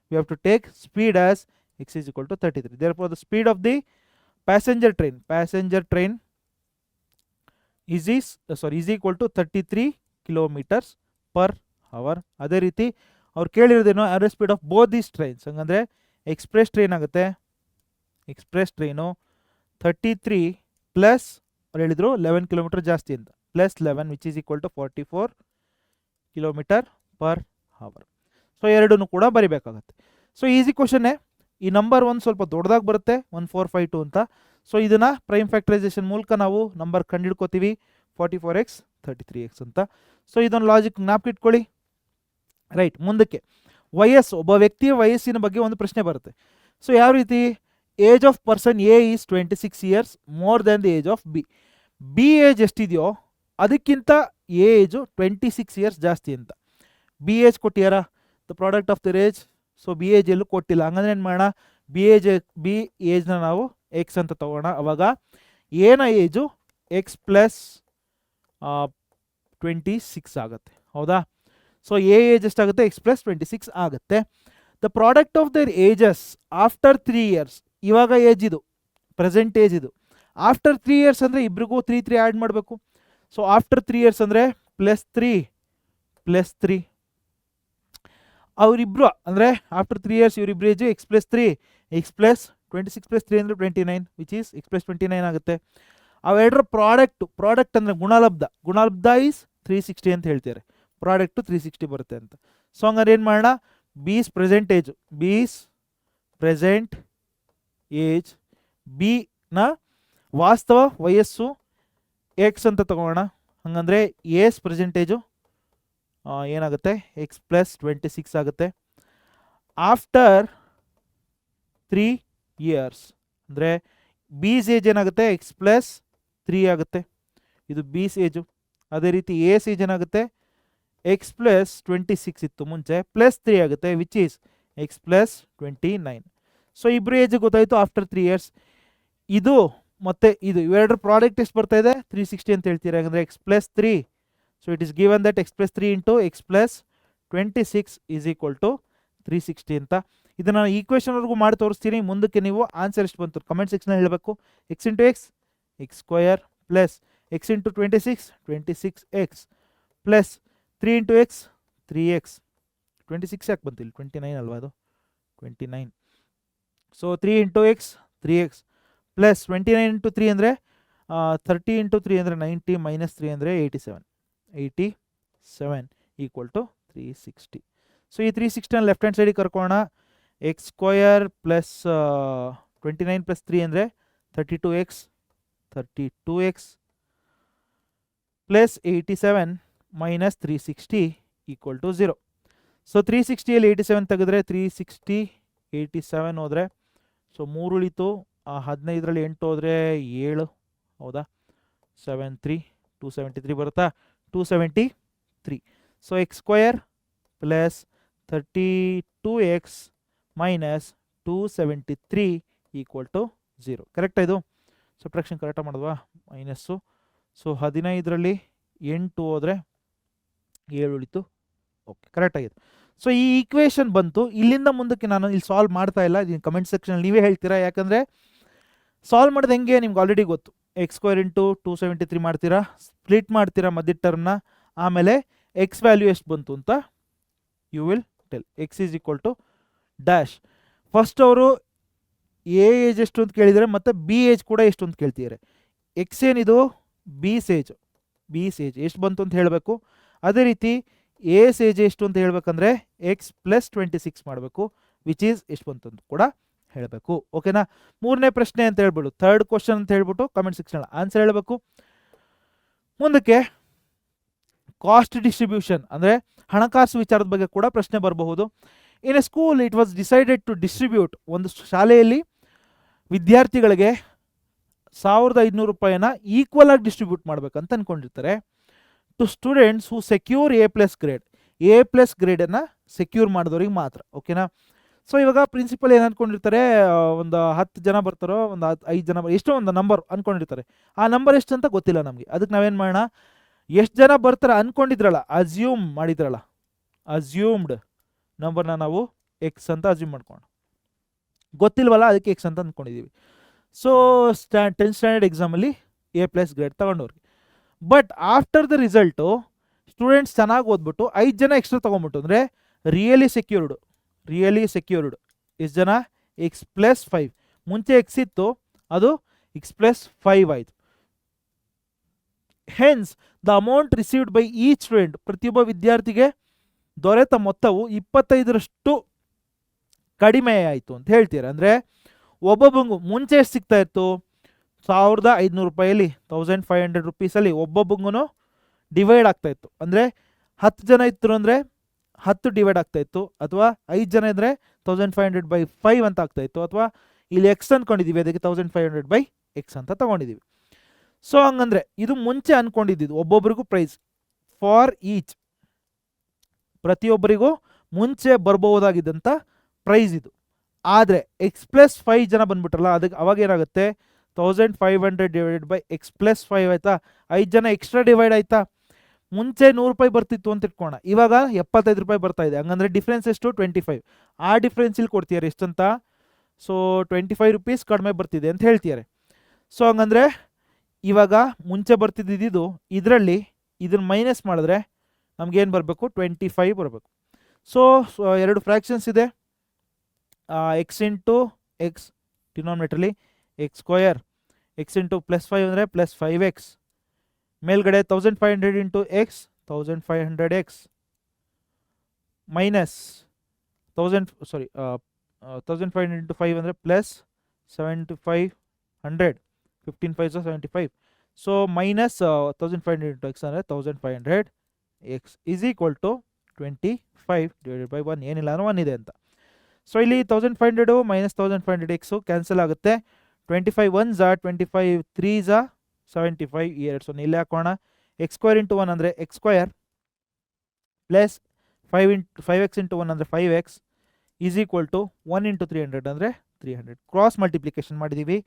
we have to take speed as x is equal to 33. Therefore the speed of the passenger train is equal to 33 kilometres per hour. ಅದೇ ರೀತಿ ಅವ್ರು ಕೇಳಿರೋದೇನೋ average speed of both these trains. ಹಂಗಂದರೆ ಎಕ್ಸ್ಪ್ರೆಸ್ ಟ್ರೈನ್ ಆಗುತ್ತೆ, ಎಕ್ಸ್ಪ್ರೆಸ್ ಟ್ರೈನು 33 ಪ್ಲಸ್ ಅವ್ರು ಹೇಳಿದರು 11 ಕಿಲೋಮೀಟರ್ ಜಾಸ್ತಿ ಅಂತ, plus 11 which is equal to 44 kilometre per hour. So ಎರಡೂ ಕೂಡ ಬರಿಬೇಕಾಗತ್ತೆ. So easy ಕ್ವಶನ್ನೇ. ಈ ನಂಬರ್ ಒಂದು ಸ್ವಲ್ಪ ದೊಡ್ಡದಾಗಿ ಬರುತ್ತೆ, 1452 ಅಂತ. ಸೊ ಇದನ್ನು ಪ್ರೈಮ್ ಫ್ಯಾಕ್ಟರೈಸೇಷನ್ ಮೂಲಕ ನಾವು ನಂಬರ್ ಕಂಡುಹಿಡ್ಕೋತೀವಿ, 44x 33x ಅಂತ. ಸೊ ಇದೊಂದು ಲಾಜಿಕ್ ಜ್ಞಾಪಕಿಟ್ಕೊಳ್ಳಿ, ರೈಟ್. ಮುಂದಕ್ಕೆ ವಯಸ್ಸು, ಒಬ್ಬ ವ್ಯಕ್ತಿಯ ವಯಸ್ಸಿನ ಬಗ್ಗೆ ಒಂದು ಪ್ರಶ್ನೆ ಬರುತ್ತೆ. ಸೊ ಯಾವ ರೀತಿ? Age of person A is 26 years more than the age of B. B age ಎಷ್ಟಿದೆಯೋ ಅದಕ್ಕಿಂತ ಎ ಏಜು 26 ಇಯರ್ಸ್ ಜಾಸ್ತಿ ಅಂತ. ಬಿ ಏಜ್ ಕೊಟ್ಟಿಯಾರ, the product of their age. So B age ಎಲ್ಲೂ ಕೊಟ್ಟಿಲ್ಲ, ಹಂಗಂದ್ರೆ ಏನು ಮಾಡೋಣ, ಬಿ ಏಜ್ನ ನಾವು ಎಕ್ಸ್ ಅಂತ ತಗೋಣ. ಅವಾಗ ಏನ ಏಜು ಎಕ್ಸ್ ಪ್ಲಸ್ 26 ಆಗುತ್ತೆ, ಹೌದಾ? ಸೊ ಎ ಏಜ್ ಎಷ್ಟಾಗುತ್ತೆ? ಎಕ್ಸ್ ಪ್ಲಸ್ 26 ಆಗುತ್ತೆ. The product of there ages after 3 years. ಇವಾಗ ಏಜ್ ಇದು, ಪ್ರೆಸೆಂಟ್ ಏಜ್ ಇದು. ಆಫ್ಟರ್ 3 ಇಯರ್ಸ್ ಅಂದರೆ ಇಬ್ರಿಗೂ 3 ಆ್ಯಡ್ ಮಾಡಬೇಕು. ಸೊ ಆಫ್ಟರ್ 3 ಇಯರ್ಸ್ ಅಂದರೆ ಪ್ಲಸ್ 3 ಅವರಿಬ್ರು ಅಂದರೆ ಆಫ್ಟರ್ 3 ಇಯರ್ಸ್ ಇವರಿಬ್ರು age X plus 3, X plus 26 plus 3 ಅಂದರೆ 29 ವಿಚ್ ಈಸ್ ಎಕ್ಸ್ ಪ್ಲಸ್ 29 ಆಗುತ್ತೆ. ಅವೆರಡರ ಪ್ರಾಡಕ್ಟ್ ಅಂದರೆ ಗುಣಲಬ್ಧ ಈಸ್ 360 ಅಂತ ಹೇಳ್ತಾರೆ. ಪ್ರಾಡಕ್ಟು 360 ಬರುತ್ತೆ ಅಂತ. ಸೊ ಹಂಗಾರೆ ಏನು ಮಾಡೋಣ, ಬೀಸ್ ಪ್ರೆಸೆಂಟ್ ಏಜ್ ಬಿ ನ ವಾಸ್ತವ ವಯಸ್ಸು ಎಕ್ಸ್ ಅಂತ ತಗೋಣ. ಹಾಗಂದರೆ ಏಸ್ ಪರ್ಸೆಂಟೇಜು ಏನಾಗುತ್ತೆ ಎಕ್ಸ್ ಪ್ಲಸ್ 26 ಆಗುತ್ತೆ. ಆಫ್ಟರ್ 3 ಇಯರ್ಸ್ ಅಂದರೆ ಬೀಸ್ ಏಜ್ ಏನಾಗುತ್ತೆ ಎಕ್ಸ್ ಪ್ಲಸ್ 3 ಆಗುತ್ತೆ, ಇದು ಬೀಸ್ ಏಜು. ಅದೇ ರೀತಿ ಎಸ್ ಏಜ್ ಏನಾಗುತ್ತೆ ಎಕ್ಸ್ ಪ್ಲಸ್ 26 ಇತ್ತು ಮುಂಚೆ, ಪ್ಲಸ್ 3 ಆಗುತ್ತೆ which is X plus 29. So ಇಬ್ಬರು ಏಜ್ ಗೊತ್ತಾಯಿತು ಆಫ್ಟರ್ 3 ಇಯರ್ಸ್. ಇದು ಮತ್ತು ಇದು ಇವೆರಡರ ಪ್ರಾಡಕ್ಟ್ ಎಷ್ಟು ಬರ್ತಾ ಇದೆ 360 ಅಂತ ಹೇಳ್ತೀರಾ, ಯಾಕಂದರೆ x plus 3. So it is given that x plus 3 into x plus 26 is equal to 360 ಅಂತ. ಇದನ್ನು ನಾನು ಈಕ್ವೇಷನ್ವರೆಗೂ ಮಾಡಿ ತೋರಿಸ್ತೀನಿ. ಮುಂದಕ್ಕೆ ನೀವು ಆನ್ಸರ್ ಎಷ್ಟು ಬಂತು ಕಮೆಂಟ್ ಸೆಕ್ಷನಲ್ಲಿ ಹೇಳಬೇಕು. X into X X square plus x into 26 X plus 3 into X 3x. 26 ಯಾಕೆ ಬಂತಿಲ್ಲ 29 ಅಲ್ವಾ ಅದು 29. So 3 into X 3x plus 29 into 3 ಅಂದರೆ 30 ಇಂಟು 3 ಅಂದರೆ 90 ಮೈನಸ್ 3 ಅಂದರೆ 87 ಈಕ್ವಲ್ ಟು 360. ಸೊ ಈ 360 ಲೆಫ್ಟ್ ಹ್ಯಾಂಡ್ ಸೈಡಿಗೆ ಕರ್ಕೋಣ. ಎಕ್ಸ್ ಸ್ಕ್ವಯರ್ ಪ್ಲಸ್ 29 ಪ್ಲಸ್ 3 ಅಂದರೆ 32x plus 87 minus 360 equal to 0. So 360ಯಲ್ಲಿ 87 ತೆಗೆದ್ರೆ 360 87 ಹೋದರೆ ಸೊ 3 ಉಳಿತು. 15ರಲ್ಲಿ 8 ಹೋದರೆ 7, ಹೌದಾ 7 3 273 ಬರುತ್ತಾ 273. So x square plus 32x minus 273 equal to 0. ಕರೆಕ್ಟಾ ಇದು? ಸಬ್ಟ್ರಾಕ್ಷನ್ ಕರೆಕ್ಟಾಗಿ ಮಾಡಿದ್ವಾ ಮೈನಸ್ಸು. ಸೊ 15ರಲ್ಲಿ 8 ಹೋದರೆ 7 ಉಳಿತು. ಓಕೆ ಕರೆಕ್ಟಾಗಿದೆ. ಸೊ ಈ ಈಕ್ವೇಷನ್ ಬಂತು. ಇಲ್ಲಿಂದ ಮುಂದಕ್ಕೆ ನಾನು ಇಲ್ಲಿ ಸಾಲ್ವ್ ಮಾಡ್ತಾ ಇಲ್ಲ, ಇದನ್ನು ಕಮೆಂಟ್ ಸೆಕ್ಷನಲ್ಲಿ ನೀವೇ ಹೇಳ್ತೀರಾ, ಯಾಕಂದರೆ ಸಾಲ್ವ್ ಮಾಡೋದು ಹೆಂಗೆ ನಿಮ್ಗೆ ಆಲ್ರೆಡಿ ಗೊತ್ತು. ಎಕ್ಸ್ ಸ್ಕ್ವೇರ್ ಇಂಟು 273 ಮಾಡ್ತೀರಾ, ಸ್ಪ್ಲಿಟ್ ಮಾಡ್ತೀರಾ ಮಧ್ಯ ಟರ್ಮ್ನ, ಆಮೇಲೆ ಎಕ್ಸ್ ವ್ಯಾಲ್ಯೂ ಎಷ್ಟು ಬಂತು ಅಂತ you will tell. X is equal to dash. First ಅವರು ಎ ಏಜ್ ಎಷ್ಟು ಅಂತ ಕೇಳಿದರೆ ಮತ್ತು ಬಿ ಏಜ್ ಕೂಡ ಎಷ್ಟು ಅಂತ ಕೇಳ್ತಿದ್ದಾರೆ. ಎಕ್ಸ್ ಏನಿದು ಬೀಸ್ ಏಜ್ ಎಷ್ಟು ಬಂತು ಅಂತ ಹೇಳಬೇಕು. ಅದೇ ರೀತಿ ಎಸ್ ಏಜ್ ಎಷ್ಟು ಅಂತ ಹೇಳ್ಬೇಕಂದ್ರೆ ಎಕ್ಸ್ ಪ್ಲಸ್ 26 ಮಾಡಬೇಕು, ವಿಚ್ ಈಸ್ ಎಷ್ಟು ಬಂತು ಅಂತ ಕೂಡ ಹೇಳಬೇಕು. ಓಕೆನಾ? ಮೂರನೇ ಪ್ರಶ್ನೆ ಅಂತ ಹೇಳ್ಬಿಟ್ಟು ಥರ್ಡ್ ಕ್ವಶನ್ ಅಂತ ಹೇಳ್ಬಿಟ್ಟು ಕಮೆಂಟ್ ಸೆಕ್ಷನ್ ಆನ್ಸರ್ ಹೇಳಬೇಕು. ಮುಂದಕ್ಕೆ ಕಾಸ್ಟ್ ಡಿಸ್ಟ್ರಿಬ್ಯೂಷನ್ ಅಂದರೆ ಹಣಕಾಸು ವಿಚಾರದ ಬಗ್ಗೆ ಕೂಡ ಪ್ರಶ್ನೆ ಬರಬಹುದು. In a school it was decided to distribute, ಒಂದು ಶಾಲೆಯಲ್ಲಿ ವಿದ್ಯಾರ್ಥಿಗಳಿಗೆ 1500 ರೂಪಾಯಿನ ಈಕ್ವಲ್ ಆಗಿ ಡಿಸ್ಟ್ರಿಬ್ಯೂಟ್ ಮಾಡ್ಬೇಕಂತ ಅಂದ್ಕೊಂಡಿರ್ತಾರೆ. To students who secure A plus ಗ್ರೇಡನ್ನು ಸೆಕ್ಯೂರ್ ಮಾಡಿದವ್ರಿಗೆ ಮಾತ್ರ. ಓಕೆನಾ? ಸೊ ಇವಾಗ ಪ್ರಿನ್ಸಿಪಲ್ ಏನು ಅಂದ್ಕೊಂಡಿರ್ತಾರೆ, ಒಂದು 10 ಜನ ಬರ್ತಾರೋ, ಒಂದು 5 ಜನ ಎಷ್ಟೋ ಒಂದು ನಂಬರ್ ಅಂದ್ಕೊಂಡಿರ್ತಾರೆ. ಆ ನಂಬರ್ ಎಷ್ಟು ಅಂತ ಗೊತ್ತಿಲ್ಲ ನಮಗೆ. ಅದಕ್ಕೆ ನಾವೇನು ಮಾಡೋಣ, ಎಷ್ಟು ಜನ ಬರ್ತಾರೆ ಅಂದ್ಕೊಂಡಿದ್ರಲ್ಲ, ಅಸ್ಯೂಮ್ಡ್ ನಂಬರ್ನ ನಾವು ಎಕ್ಸ್ ಅಂತ ಅಸ್ಯೂಮ್ ಮಾಡ್ಕೊಂಡು, ಗೊತ್ತಿಲ್ವಲ್ಲ ಅದಕ್ಕೆ ಎಕ್ಸ್ ಅಂತ ಅಂದ್ಕೊಂಡಿದ್ದೀವಿ. ಸೊ 10th ಸ್ಟ್ಯಾಂಡರ್ಡ್ ಎಕ್ಸಾಮಲ್ಲಿ ಎ ಪ್ಲಸ್ ಗ್ರೇಡ್ ತಗೊಂಡವ್ರಿಗೆ. But after the result students ಚೆನ್ನಾಗಿ ಓದ್ಬಿಟ್ಟು 5 ಜನ ಎಕ್ಸ್ಟ್ರಾ ತೊಗೊಂಬಿಟ್ಟು, ಅಂದರೆ ರಿಯಲಿ ಸೆಕ್ಯೂರ್ಡ್ ಎಷ್ಟು ಜನ ಎಕ್ಸ್ ಪ್ಲಸ್ 5. ಮುಂಚೆ ಎಕ್ಸ್ ಇತ್ತು, ಅದು ಎಕ್ಸ್ ಪ್ಲಸ್ 5 ಆಯಿತು. Hence the amount received by each student, ಪ್ರತಿಯೊಬ್ಬ ವಿದ್ಯಾರ್ಥಿಗೆ ದೊರೆತ ಮೊತ್ತವು 25ರಷ್ಟು ಕಡಿಮೆ ಆಯಿತು ಅಂತ ಹೇಳ್ತೀರಾ. ಅಂದರೆ ಒಬ್ಬೊಬ್ಬಂಗೂ ಮುಂಚೆ ಎಷ್ಟು ಸಿಗ್ತಾ ಇತ್ತು, 1500 ರೂಪಾಯಲ್ಲಿ 1500 ರುಪೀಸಲ್ಲಿ ಒಬ್ಬೊಬ್ಬಂಗೂ ಡಿವೈಡ್ ಆಗ್ತಾ ಇತ್ತು. ಅಂದರೆ 10 ಜನ ಇತ್ತು ಅಂದರೆ 10 ಡಿವೈಡ್ ಆಗ್ತಾ ಇತ್ತು, ಅಥವಾ 5 ಜನ ಇದ್ದರೆ 1500/5 ಅಂತ ಆಗ್ತಾ ಇತ್ತು, ಅಥವಾ ಇಲ್ಲಿ ಎಕ್ಸ್ ಅಂದ್ಕೊಂಡಿದ್ದೀವಿ ಅದಕ್ಕೆ 1500/x ಅಂತ ತಗೊಂಡಿದ್ದೀವಿ. ಸೊ ಹಂಗಂದರೆ ಇದು ಮುಂಚೆ ಅಂದ್ಕೊಂಡಿದ್ದು ಒಬ್ಬೊಬ್ಬರಿಗೂ ಪ್ರೈಸ್ ಫಾರ್ ಈಚ್, ಪ್ರತಿಯೊಬ್ಬರಿಗೂ ಮುಂಚೆ ಬರ್ಬೋದಾಗಿದ್ದಂಥ ಪ್ರೈಸ್ ಇದು. ಆದರೆ ಎಕ್ಸ್ ಪ್ಲಸ್ 5 ಜನ ಬಂದ್ಬಿಟ್ರಲ್ಲ, ಅದಕ್ಕೆ ಅವಾಗ ಏನಾಗುತ್ತೆ 1500 ಡಿವೈಡೆಡ್ ಬೈ ಎಕ್ಸ್ ಪ್ಲಸ್ 5 ಆಯಿತಾ, 5 ಜನ ಎಕ್ಸ್ಟ್ರಾ ಡಿವೈಡ್ ಆಯಿತಾ. ಮುಂಚೆ 100 ರೂಪಾಯಿ ಬರ್ತಿತ್ತು ಅಂತ ಇಟ್ಕೋಣ, ಇವಾಗ 75 ರೂಪಾಯಿ ಬರ್ತಾ ಇದೆ. ಹಂಗಂದ್ರೆ ಡಿಫ್ರೆನ್ಸ್ ಎಷ್ಟು 25. ಆ ಡಿಫ್ರೆನ್ಸ್ ಇಲ್ಲಿ ಕೊಡ್ತಿದ್ದಾರೆ ಎಷ್ಟಂತ, ಸೊ 25 ರೂಪೀಸ್ ಕಡಿಮೆ ಬರ್ತಿದೆ ಅಂತ ಹೇಳ್ತಿದ್ದಾರೆ. ಸೊ ಹಂಗಂದ್ರೆ ಇವಾಗ ಮುಂಚೆ ಬರ್ತಿದ್ದಿದ್ದು ಇದರಲ್ಲಿ ಇದನ್ನು ಮೈನಸ್ ಮಾಡಿದ್ರೆ ನಮಗೇನು ಬರಬೇಕು 25 ಬರಬೇಕು. ಸೊ 2 ಫ್ರ್ಯಾಕ್ಷನ್ಸ್ ಇದೆ, ಎಕ್ಸ್ ಇಂಟು ಎಕ್ಸ್ ಡಿನಾಮಿನೇಟ್ರಲ್ಲಿ x square, x into plus 5 ಅಂದರೆ ಪ್ಲಸ್ 5x, ಮೇಲ್ಗಡೆ 1500 into X 1500x minus 1500 into 5 ಅಂದರೆ ಪ್ಲಸ್ 7500, 15 5 75. ಸೊ ಮೈನಸ್ 1500 ಇಂಟು ಎಕ್ಸ್ ಅಂದರೆ 1500 x is equal to 25 divided by 1 ಏನಿಲ್ಲ ಅಂದರೆ 1 ಇದೆ ಅಂತ. ಸೊ ಇಲ್ಲಿ 1500 ಮೈನಸ್ 1500 ಎಕ್ಸು ಕ್ಯಾನ್ಸಲ್ ಆಗುತ್ತೆ. 25 1 ಝಾ 25 3 ಝಾ 75 ಈ 2 0 ಇಲ್ಲೇ ಹಾಕೋಣ. ಎಕ್ಸ್ ಸ್ಕ್ವೇರ್ ಇಂಟು 1 ಅಂದರೆ X square plus 5x into 1 ಅಂದರೆ 5x is equal to 1 into 300 ಅಂದರೆ 300. ಕ್ರಾಸ್ ಮಲ್ಟಿಪ್ಲಿಕೇಶನ್ ಮಾಡಿದ್ದೀವಿ.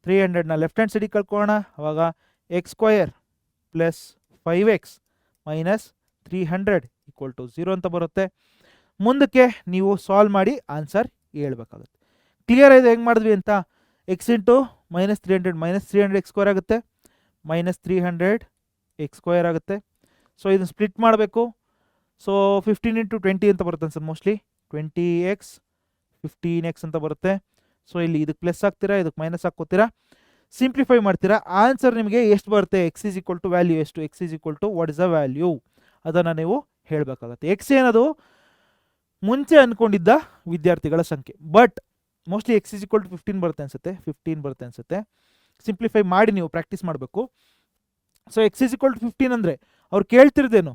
300ನ ಲೆಫ್ಟ್ ಹ್ಯಾಂಡ್ ಸೈಡಿಗೆ ಕಳ್ಕೊಳ್ಳೋಣ. ಅವಾಗ x square plus 5x minus 300 equal to 0 ಅಂತ ಬರುತ್ತೆ. ಮುಂದಕ್ಕೆ ನೀವು ಸಾಲ್ವ್ ಮಾಡಿ ಆನ್ಸರ್ ಹೇಳ್ಬೇಕಾಗುತ್ತೆ. ಕ್ಲಿಯರ್ ಆಗಿದೆ ಹೆಂಗೆ ಮಾಡಿದ್ವಿ ಅಂತ. X into minus 300 X square ಆಗುತ್ತೆ, ಮೈನಸ್ 300 ಎಕ್ಸ್ ಸ್ಕ್ವೇರ್ ಆಗುತ್ತೆ. ಸೊ ಇದನ್ನು ಸ್ಪ್ಲಿಟ್ ಮಾಡಬೇಕು. ಸೊ 15 ಇಂಟು 20 ಅಂತ ಬರುತ್ತೆ ಅನ್ಸರ್ ಮೋಸ್ಟ್ಲಿ. 20x 15x ಅಂತ ಬರುತ್ತೆ. ಸೊ ಇಲ್ಲಿ ಇದಕ್ಕೆ ಪ್ಲಸ್ ಹಾಕ್ತೀರಾ, ಇದಕ್ಕೆ ಮೈನಸ್ ಹಾಕ್ಕೋತೀರಾ, ಸಿಂಪ್ಲಿಫೈ ಮಾಡ್ತೀರಾ. ಆನ್ಸರ್ ನಿಮಗೆ ಎಷ್ಟು ಬರುತ್ತೆ? X is equal to value ಎಷ್ಟು? X is equal to what is the value ಅದನ್ನು ನೀವು ಹೇಳಬೇಕಾಗತ್ತೆ. ಎಕ್ಸ್ ಏನದು ಮುಂಚೆ ಅಂದ್ಕೊಂಡಿದ್ದ ವಿದ್ಯಾರ್ಥಿಗಳ ಸಂಖ್ಯೆ, but mostly x is equal to 15 ಬರುತ್ತೆ ಅನ್ಸುತ್ತೆ. 15 ಬರುತ್ತೆ ಅನ್ಸುತ್ತೆ. ಸಿಂಪ್ಲಿಫೈ ಮಾಡಿ ನೀವು ಪ್ರಾಕ್ಟೀಸ್ ಮಾಡಬೇಕು. So x is equal to 15 ಅಂದರೆ ಅವ್ರು ಕೇಳ್ತಿರೋದೇನು?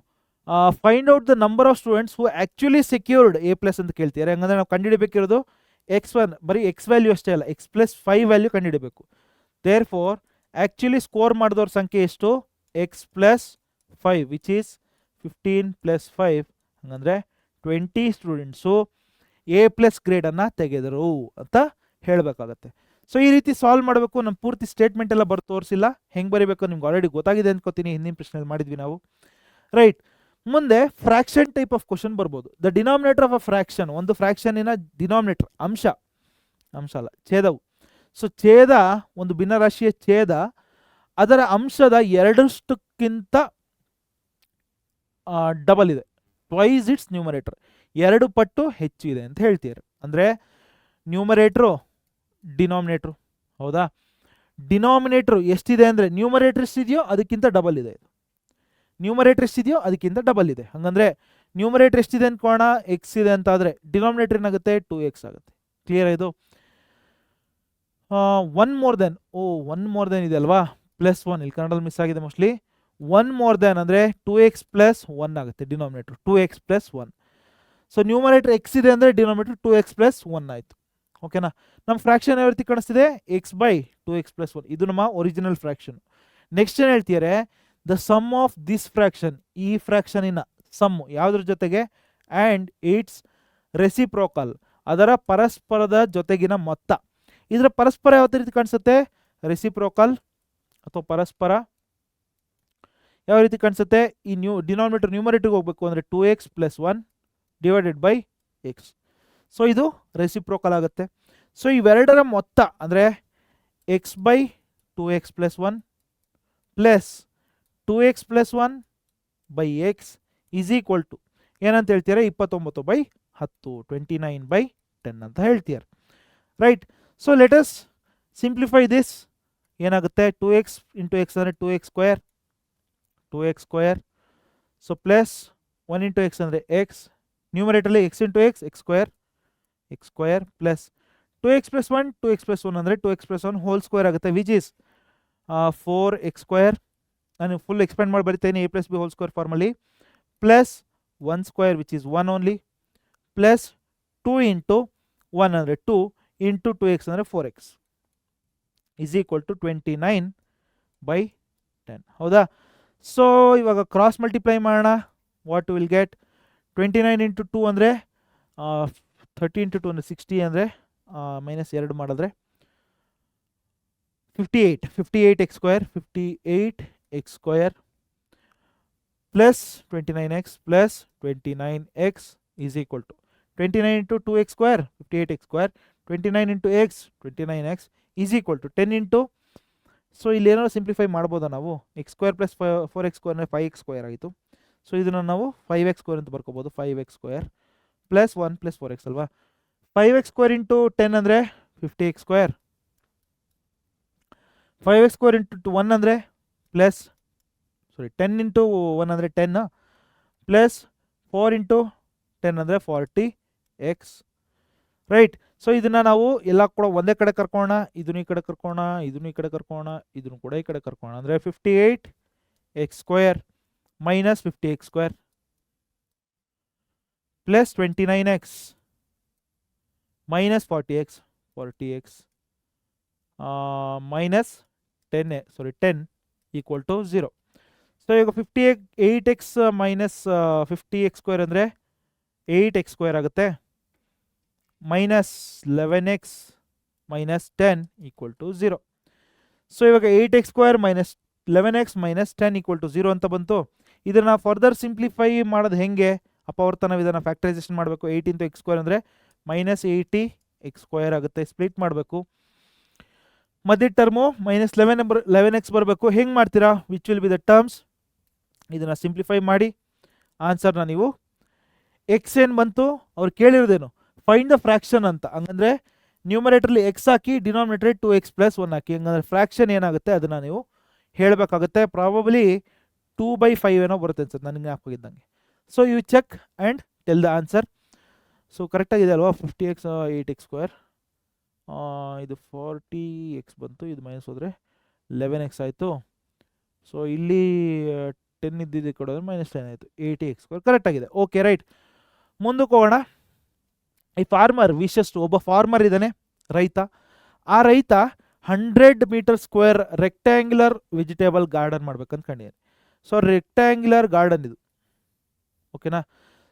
Find out the number of students who actually secured A plus ಅಂತ ಕೇಳ್ತಿದ್ದಾರೆ. ಹಂಗಂದ್ರೆ ನಾವು ಕಂಡುಹಿಡಬೇಕಿರೋದು x1 ಬರೀ ಎಕ್ಸ್ ವ್ಯಾಲ್ಯೂ ಅಷ್ಟೇ ಅಲ್ಲ, ಎಕ್ಸ್ ಪ್ಲಸ್ 5 ವ್ಯಾಲ್ಯೂ ಕಂಡುಹಿಡಬೇಕು. ದೇರ್ ಫೋರ್ ಆ್ಯಕ್ಚುಲಿ ಸ್ಕೋರ್ ಮಾಡಿದವ್ರ ಸಂಖ್ಯೆ ಎಷ್ಟು? X plus 5 which is 15 plus 5. ಹಂಗಂದರೆ 20 ಸ್ಟೂಡೆಂಟ್ಸು ಎ ಪ್ಲಸ್ ಗ್ರೇಡನ್ನು ತೆಗೆದರು ಅಂತ ಹೇಳಬೇಕಾಗತ್ತೆ. ಸೊ ಈ ರೀತಿ ಸಾಲ್ವ್ ಮಾಡಬೇಕು. ನಮ್ಮ ಪೂರ್ತಿ ಸ್ಟೇಟ್ಮೆಂಟ್ ಎಲ್ಲ ಬರ್ ತೋರಿಸಿಲ್ಲ, ಹೆಂಗೆ ಬರೀಬೇಕು ನಿಮ್ಗೆ ಆಲ್ರೆಡಿ ಗೊತ್ತಾಗಿದೆ ಅಂದ್ಕೋತೀನಿ. ಹಿಂದಿನ ಪ್ರಶ್ನೆ ಮಾಡಿದ್ವಿ ನಾವು, ರೈಟ್. ಮುಂದೆ ಫ್ರಾಕ್ಷನ್ ಟೈಪ್ ಆಫ್ ಕ್ವಶನ್ ಬರ್ಬೋದು. The denominator of a fraction, ಒಂದು ಫ್ರಾಕ್ಷನಿನ ಡಿನಾಮಿನೇಟರ್ ಅಂಶ ಅಲ್ಲ ಛೇದವು. ಸೊ ಛೇದ ಒಂದು ಭಿನ್ನರಾಶಿಯ ಛೇದ ಅದರ ಅಂಶದ ಎರಡಷ್ಟಕ್ಕಿಂತ ಡಬಲ್ ಇದೆ, ಟ್ವೈಸ್ ಇಟ್ಸ್ ನ್ಯೂಮರೇಟರ್, 2 ಪಟ್ಟು ಹೆಚ್ಚು ಇದೆ ಅಂತ ಹೇಳ್ತೀರಿ. ಅಂದರೆ ನ್ಯೂಮರೇಟ್ರು ಡಿನಾಮಿನೇಟ್ರು, ಹೌದಾ? ಡಿನಾಮಿನೇಟ್ರು ಎಷ್ಟಿದೆ ಅಂದರೆ ನ್ಯೂಮರೇಟರ್ ಎಷ್ಟಿದೆಯೋ ಅದಕ್ಕಿಂತ ಡಬಲ್ ಇದೆ. ಇದು ನ್ಯೂಮರೇಟರ್ ಎಷ್ಟಿದೆಯೋ ಅದಕ್ಕಿಂತ ಡಬಲ್ ಇದೆ. ಹಾಗಂದರೆ ನ್ಯೂಮರೇಟರ್ ಎಷ್ಟಿದೆ ಅಂದ್ಕೋಣ, ಎಕ್ಸ್ ಇದೆ ಅಂತ ಆದರೆ ಡಿನಾಮಿನೇಟರ್ ಏನಾಗುತ್ತೆ? 2x ಆಗುತ್ತೆ. ಕ್ಲಿಯರ್ ಇದು? 1 ಮೋರ್ ದೆನ್, 1 ಮೋರ್ ದೆನ್ ಇದೆ ಅಲ್ವಾ, ಪ್ಲಸ್ 1 ಇಲ್ಲಿ ಕನ್ನಡದಲ್ಲಿ ಮಿಸ್ ಆಗಿದೆ ಮೋಸ್ಟ್ಲಿ. 1 ಮೋರ್ ದೆನ್ ಅಂದರೆ 2x ಪ್ಲಸ್ 1 ಆಗುತ್ತೆ denominator, 2x plus 1. So numerator X ಇದೆ ಅಂದರೆ ಡಿನಾಮಿನೇಟರ್ 2x ಪ್ಲಸ್ 1 ಆಯಿತು. ಓಕೆನಾ? ನಮ್ಮ ಫ್ರಾಕ್ಷನ್ ಯಾವ ರೀತಿ ಕಾಣಿಸ್ತಿದೆ? X by 2x plus 1. ಇದು ನಮ್ಮ ಒರಿಜಿನಲ್ ಫ್ರಾಕ್ಷನ್. ನೆಕ್ಸ್ಟ್ ಏನು ಹೇಳ್ತಿದ್ದಾರೆ? The sum of this fraction, ಈ ಫ್ರಾಕ್ಷನಿನ ಸಮ್ಮು ಯಾವುದ್ರ ಜೊತೆಗೆ? ಆ್ಯಂಡ್ ಇಟ್ಸ್ ರೆಸಿಪ್ರೋಕಲ್, ಅದರ ಪರಸ್ಪರದ ಜೊತೆಗಿನ ಮೊತ್ತ. ಇದರ ಪರಸ್ಪರ ಯಾವ ರೀತಿ ಕಾಣಿಸುತ್ತೆ? ರೆಸಿಪ್ರೋಕಲ್ ಅಥವಾ ಪರಸ್ಪರ ಯಾವ ರೀತಿ ಕಾಣಿಸುತ್ತೆ? ಈ ಡಿನಾಮಿನೇಟರ್ ನ್ಯೂಮರೇಟರ್ಗೆ ಹೋಗಬೇಕು ಅಂದರೆ 2x plus 1 divided by x. So ಇದು ರೆಸಿಪ್ರೋಕಲ್ ಆಗುತ್ತೆ. ಸೊ ಇವೆರಡರ ಮೊತ್ತ ಅಂದರೆ x by 2x plus 1 plus 2x plus 1 by x is equal to ಏನಂತ ಹೇಳ್ತೀರಾ? 29 ಬೈ 10, 29 ಬೈ 10 ಅಂತ ಹೇಳ್ತೀರ, right? So let us simplify this. ಏನಾಗುತ್ತೆ? 2x ಇಂಟು ಎಕ್ಸ್ ಅಂದರೆ 2x square. So plus 1 into x ಅಂದರೆ ಎಕ್ಸ್, ನ್ಯೂಮರೇಟರ್ಲಿ x into x square plus 2x plus 1 2x plus 1 ಅಂದರೆ 2x ಪ್ಲಸ್ 1 ಹೋಲ್ ಸ್ಕ್ವೇರ್ ಆಗುತ್ತೆ, ವಿಚ್ ಈಸ್ 4x ಸ್ಕ್ವೇರ್. ನಾನು ಫುಲ್ ಎಕ್ಸ್ಪ್ಯಾಂಡ್ ಮಾಡಿ ಬರಿತೇನೆ, a plus B whole square ಫಾರ್ಮಲ್ಲಿ, plus 1 square which is 1 only, plus 2 into 1 ಅಂದರೆ 2 ಇಂಟು 2x ಅಂದರೆ 4x is equal to 29 by 10. ಹೌದಾ? ಸೊ ಇವಾಗ ಕ್ರಾಸ್ ಮಲ್ಟಿಪ್ಲೈ ಮಾಡೋಣ. What will get? 29 ಇಂಟು 2 ಅಂದರೆ 30 ಇಂಟು 2 ಅಂದರೆ 60 ಅಂದರೆ ಮೈನಸ್ 2 ಮಾಡಿದ್ರೆ 58 x square, 58x square plus 29x plus 29x is equal to 29 into 2x square 58x square, 29 into x 29x is equal to 10 into. So ಇಲ್ಲಿ ಏನಾದ್ರು ಸಿಂಪ್ಲಿಫೈ ಮಾಡ್ಬೋದಾ ನಾವು? X square plus 4x square ಅಂದರೆ 5x ಸ್ಕ್ವೇರ್ ಆಯಿತು. ಸೊ ಇದನ್ನು ನಾವು 5x ಸ್ಕ್ವೇರ್ ಅಂತ ಬರ್ಕೋಬೋದು, 5x square plus 1 plus 4x ಅಲ್ವಾ. 5x ಸ್ಕ್ವೇರ್ ಇಂಟು 10 ಅಂದರೆ 50x square, 5x square into 1 ಅಂದರೆ ಪ್ಲಸ್ 10 ಇಂಟು 1 ಅಂದರೆ 10 ಪ್ಲಸ್ 4 ಇಂಟು 10 ಅಂದರೆ 40x, ರೈಟ್. ಸೊ ಇದನ್ನ ನಾವು ಎಲ್ಲ ಕೂಡ ಒಂದೇ ಕಡೆ ಕರ್ಕೋಣ, ಇದನ್ನು ಈ ಕಡೆ ಕರ್ಕೋಣ, ಇದನ್ನು ಈ ಕಡೆ ಕರ್ಕೋಣ, ಇದನ್ನು ಕೂಡ ಈ ಕಡೆ ಕರ್ಕೋಣ. ಅಂದರೆ 58x² minus 50x² plus 29x minus 40x minus 10 equal to 0. So ಈಗ 58x ಮೈನಸ್ 50x² ಅಂದರೆ 8x² ಆಗುತ್ತೆ, minus 11x minus 10 equal to 0. So ಇವಾಗ 8x² minus 11x minus 10 equal to 0 ಅಂತ ಬಂತು. ಇದನ್ನು ಫರ್ದರ್ ಸಿಂಪ್ಲಿಫೈ ಮಾಡೋದು ಹೆಂಗೆ? ಅಪವರ್ತನ ವಿಧಾನ, ಫ್ಯಾಕ್ಟರೈಸೇಷನ್ ಮಾಡಬೇಕು. 8 ಇಂಟು x² ಅಂದರೆ ಮೈನಸ್ 80x² ಆಗುತ್ತೆ. ಸ್ಪ್ಲಿಟ್ ಮಾಡಬೇಕು, ಮಧ್ಯ ಟರ್ಮು ಮೈನಸ್ 11x ಬರಬೇಕು. ಹೆಂಗೆ ಮಾಡ್ತೀರಾ? Which will be the terms? ಇದನ್ನು ಸಿಂಪ್ಲಿಫೈ ಮಾಡಿ ಆನ್ಸರ್ನ ನೀವು ಎಕ್ಸ್ ಏನು ಬಂತು ಅವ್ರು ಕೇಳಿರೋದೇನು, ಫೈಂಡ್ ದ ಫ್ರಾಕ್ಷನ್ ಅಂತ. ಹಂಗಂದ್ರೆ ನ್ಯೂಮರೇಟರ್ಲಿ ಎಕ್ಸ್ ಹಾಕಿ, ಡಿನಾಮಿನೇಟರ್ 2x + 1 ಹಾಕಿ. ಹಂಗಂದ್ರೆ ಫ್ರಾಕ್ಷನ್ ಏನಾಗುತ್ತೆ ಅದನ್ನು ನೀವು ಹೇಳಬೇಕಾಗುತ್ತೆ. ಪ್ರಾಬಬ್ಲಿ 2/5 ಏನೋ ಬರುತ್ತೆ ಅನ್ಸುತ್ತೆ ನನಗೆ ಜ್ಞಾಪಕಿದ್ದಂಗೆ. So you check and tell the answer. ಸೊ ಕರೆಕ್ಟಾಗಿದೆ ಅಲ್ವಾ? 50x 8x², ಇದು 40x ಬಂತು, ಇದು ಮೈನಸ್ ಹೋದರೆ 11x ಆಯಿತು. ಸೊ ಇಲ್ಲಿ 10 ಇದ್ದಿದ್ದು ಕೊಡೋದ್ರೆ ಮೈನಸ್ 10 ಆಯಿತು, 80x² ಕರೆಕ್ಟಾಗಿದೆ. ಓಕೆ ರೈಟ್, ಮುಂದಕ್ಕೆ ಹೋಗೋಣ. ಈ ಫಾರ್ಮರ್ ವಿಶಸ್, ಒಬ್ಬ ಫಾರ್ಮರ್ ಇದ್ದಾನೆ, ರೈತ. ಆ ರೈತ 100 metre square rectangular vegetable garden ಮಾಡ್ಬೇಕಂತ ಕಂಡಿದ್ದಾನೆ. ಸೊ ರೆಕ್ಟ್ಯಾಂಗ್ಯುಲರ್ ಗಾರ್ಡನ್ ಇದು, ಓಕೆನಾ?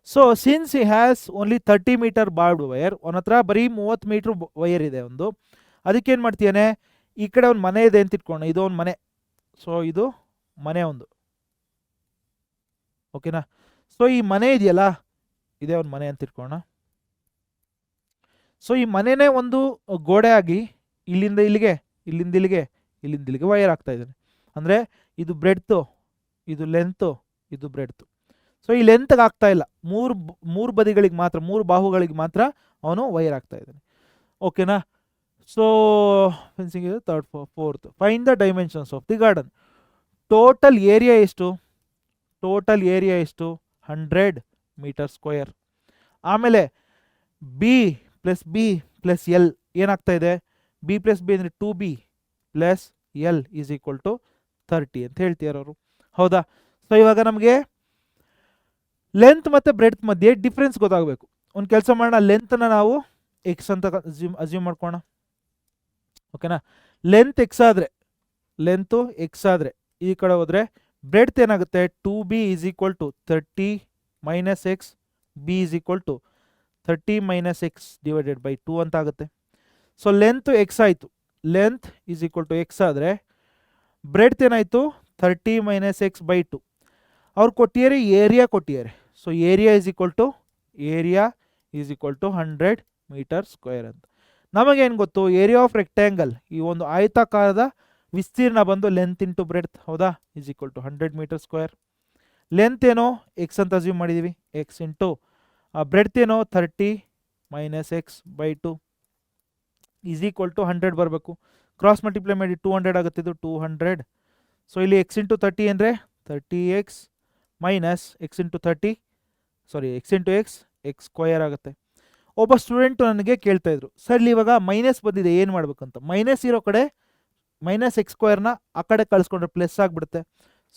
So since he has only 30 metre barbed wire, ಅವನ ಹತ್ರ ಬರೀ 30 ಮೀಟ್ರ್ ವೈರ್ ಇದೆ ಒಂದು. ಅದಕ್ಕೇನು ಮಾಡ್ತೀಯಾನೆ, ಈ ಕಡೆ ಒಂದು ಮನೆ ಇದೆ ಅಂತ ಇಟ್ಕೋಣ, ಇದು ಒಂದು ಮನೆ. ಸೊ ಇದು ಮನೆ ಒಂದು, ಓಕೆನಾ? ಸೊ ಈ ಮನೆ ಇದೆಯಲ್ಲ, ಇದೇ ಒಂದು ಮನೆ ಅಂತ ಇಟ್ಕೋಣ. ಸೊ ಈ ಮನೆನೇ ಒಂದು ಗೋಡೆ ಆಗಿ ಇಲ್ಲಿಂದ ಇಲ್ಲಿಗೆ, ಇಲ್ಲಿಂದ ಇಲ್ಲಿಗೆ, ಇಲ್ಲಿಂದ ಇಲ್ಲಿಗೆ ವೈರ್ ಆಗ್ತಾ ಇದ್ದಾನೆ. ಅಂದರೆ ಇದು ಬ್ರೆಡ್ತು, ಇದು ಲೆಂತು, ಇದು ಬ್ರೆಡ್ತು. ಸೊ ಈ ಲೆಂತ್ಗೆ ಆಗ್ತಾ ಇಲ್ಲ, ಮೂರು ಬದಿಗಳಿಗೆ ಮಾತ್ರ, 3 ಬಾಹುಗಳಿಗೆ ಮಾತ್ರ ಅವನು ವೈರ್ ಆಗ್ತಾ ಇದ್ದಾನೆ, ಓಕೆನಾ? ಸೊ ಫೆನ್ಸಿಂಗ್ ಇದು 3rd 4th. Find the dimensions of the garden. Total area ಎಷ್ಟು? ಟೋಟಲ್ ಏರಿಯಾ ಎಷ್ಟು? 100 ಮೀಟರ್ ಸ್ಕ್ವೇರ್. ಆಮೇಲೆ b plus b plus l ಏನಾಗ್ತಾ ಇದೆ? ಬಿ ಪ್ಲಸ್ ಬಿ ಅಂದರೆ 2b plus l is equal to 30 ಅಂತ ಹೇಳ್ತೀಯಾರ ಅವರು, ಹೌದಾ? ಸೊ ಇವಾಗ ನಮಗೆ ಲೆಂತ್ ಮತ್ತು ಬ್ರೆಡ್ತ್ ಮಧ್ಯೆ ಡಿಫ್ರೆನ್ಸ್ ಗೊತ್ತಾಗಬೇಕು. ಒಂದು ಕೆಲಸ ಮಾಡೋಣ, ಲೆಂತ್ನ ನಾವು ಎಕ್ಸ್ ಅಂತ ಅಸ್ಯೂಮ್ ಮಾಡ್ಕೋಣ, ಓಕೆನಾ? ಲೆಂತ್ ಎಕ್ಸ್ ಆದರೆ, ಲೆಂತು ಎಕ್ಸ್ ಆದರೆ ಈ ಕಡೆ ಹೋದರೆ ಬ್ರೆಡ್ತ್ ಏನಾಗುತ್ತೆ? 2b is equal to 30 minus x, b is equal to 30 minus x divided by 2 ಅಂತ ಆಗುತ್ತೆ. ಸೊ ಲೆಂತ್ ಎಕ್ಸ್ ಆಯಿತು, length is equal to x ಆದರೆ ಬ್ರೆಡ್ತ್ ಏನಾಯಿತು? 30 ಮೈನಸ್ ಎಕ್ಸ್ ಬೈ 2. ಅವ್ರು ಕೊಟ್ಟಿದ್ದಾರೆ ಏರಿಯಾ ಕೊಟ್ಟಿದ್ದಾರೆ. So area is equal to 100 metre square ಅಂತ. ನಮಗೇನು ಗೊತ್ತು? ಏರಿಯಾ ಆಫ್ ರೆಕ್ಟ್ಯಾಂಗಲ್, ಈ ಒಂದು ಆಯತಾಕಾರದ ವಿಸ್ತೀರ್ಣ ಬಂದು ಲೆಂತ್ ಇಂಟು ಬ್ರೆಡ್ತ್, ಹೌದಾ? Is equal to 100 metre square. Length ಏನೋ ಎಕ್ಸ್ ಅಂತ ಅಸ್ಯೂಮ್ ಮಾಡಿದ್ದೀವಿ, ಎಕ್ಸ್ ಇಂಟು ಬ್ರೆಡ್ತ್ ಏನೋ 30 minus x by 2 is equal to 100 ಬರಬೇಕು. ಕ್ರಾಸ್ ಮಲ್ಟಿಪ್ಲೈ ಮಾಡಿ 200 ಆಗುತ್ತೆ, ಇದು 200. ಸೊ ಇಲ್ಲಿ ಎಕ್ಸ್ ಇಂಟು 30 ಅಂದರೆ 30x ಮೈನಸ್ ಎಕ್ಸ್ ಇಂಟು 30, ಸಾರಿ ಎಕ್ಸ್ ಇಂಟು ಎಕ್ಸ್ ಸ್ಕ್ವಯರ್ ಆಗುತ್ತೆ. ಒಬ್ಬ ಸ್ಟೂಡೆಂಟು ನನಗೆ ಕೇಳ್ತಾ ಇದ್ರು, ಸರ್ ಇವಾಗ ಮೈನಸ್ ಬಂದಿದೆ ಏನು ಮಾಡ್ಬೇಕಂತ. ಮೈನಸ್ ಇರೋ ಕಡೆ ಮೈನಸ್ x² ಆ ಕಡೆ ಕಳಿಸ್ಕೊಂಡ್ರೆ ಪ್ಲಸ್ ಆಗಿಬಿಡುತ್ತೆ.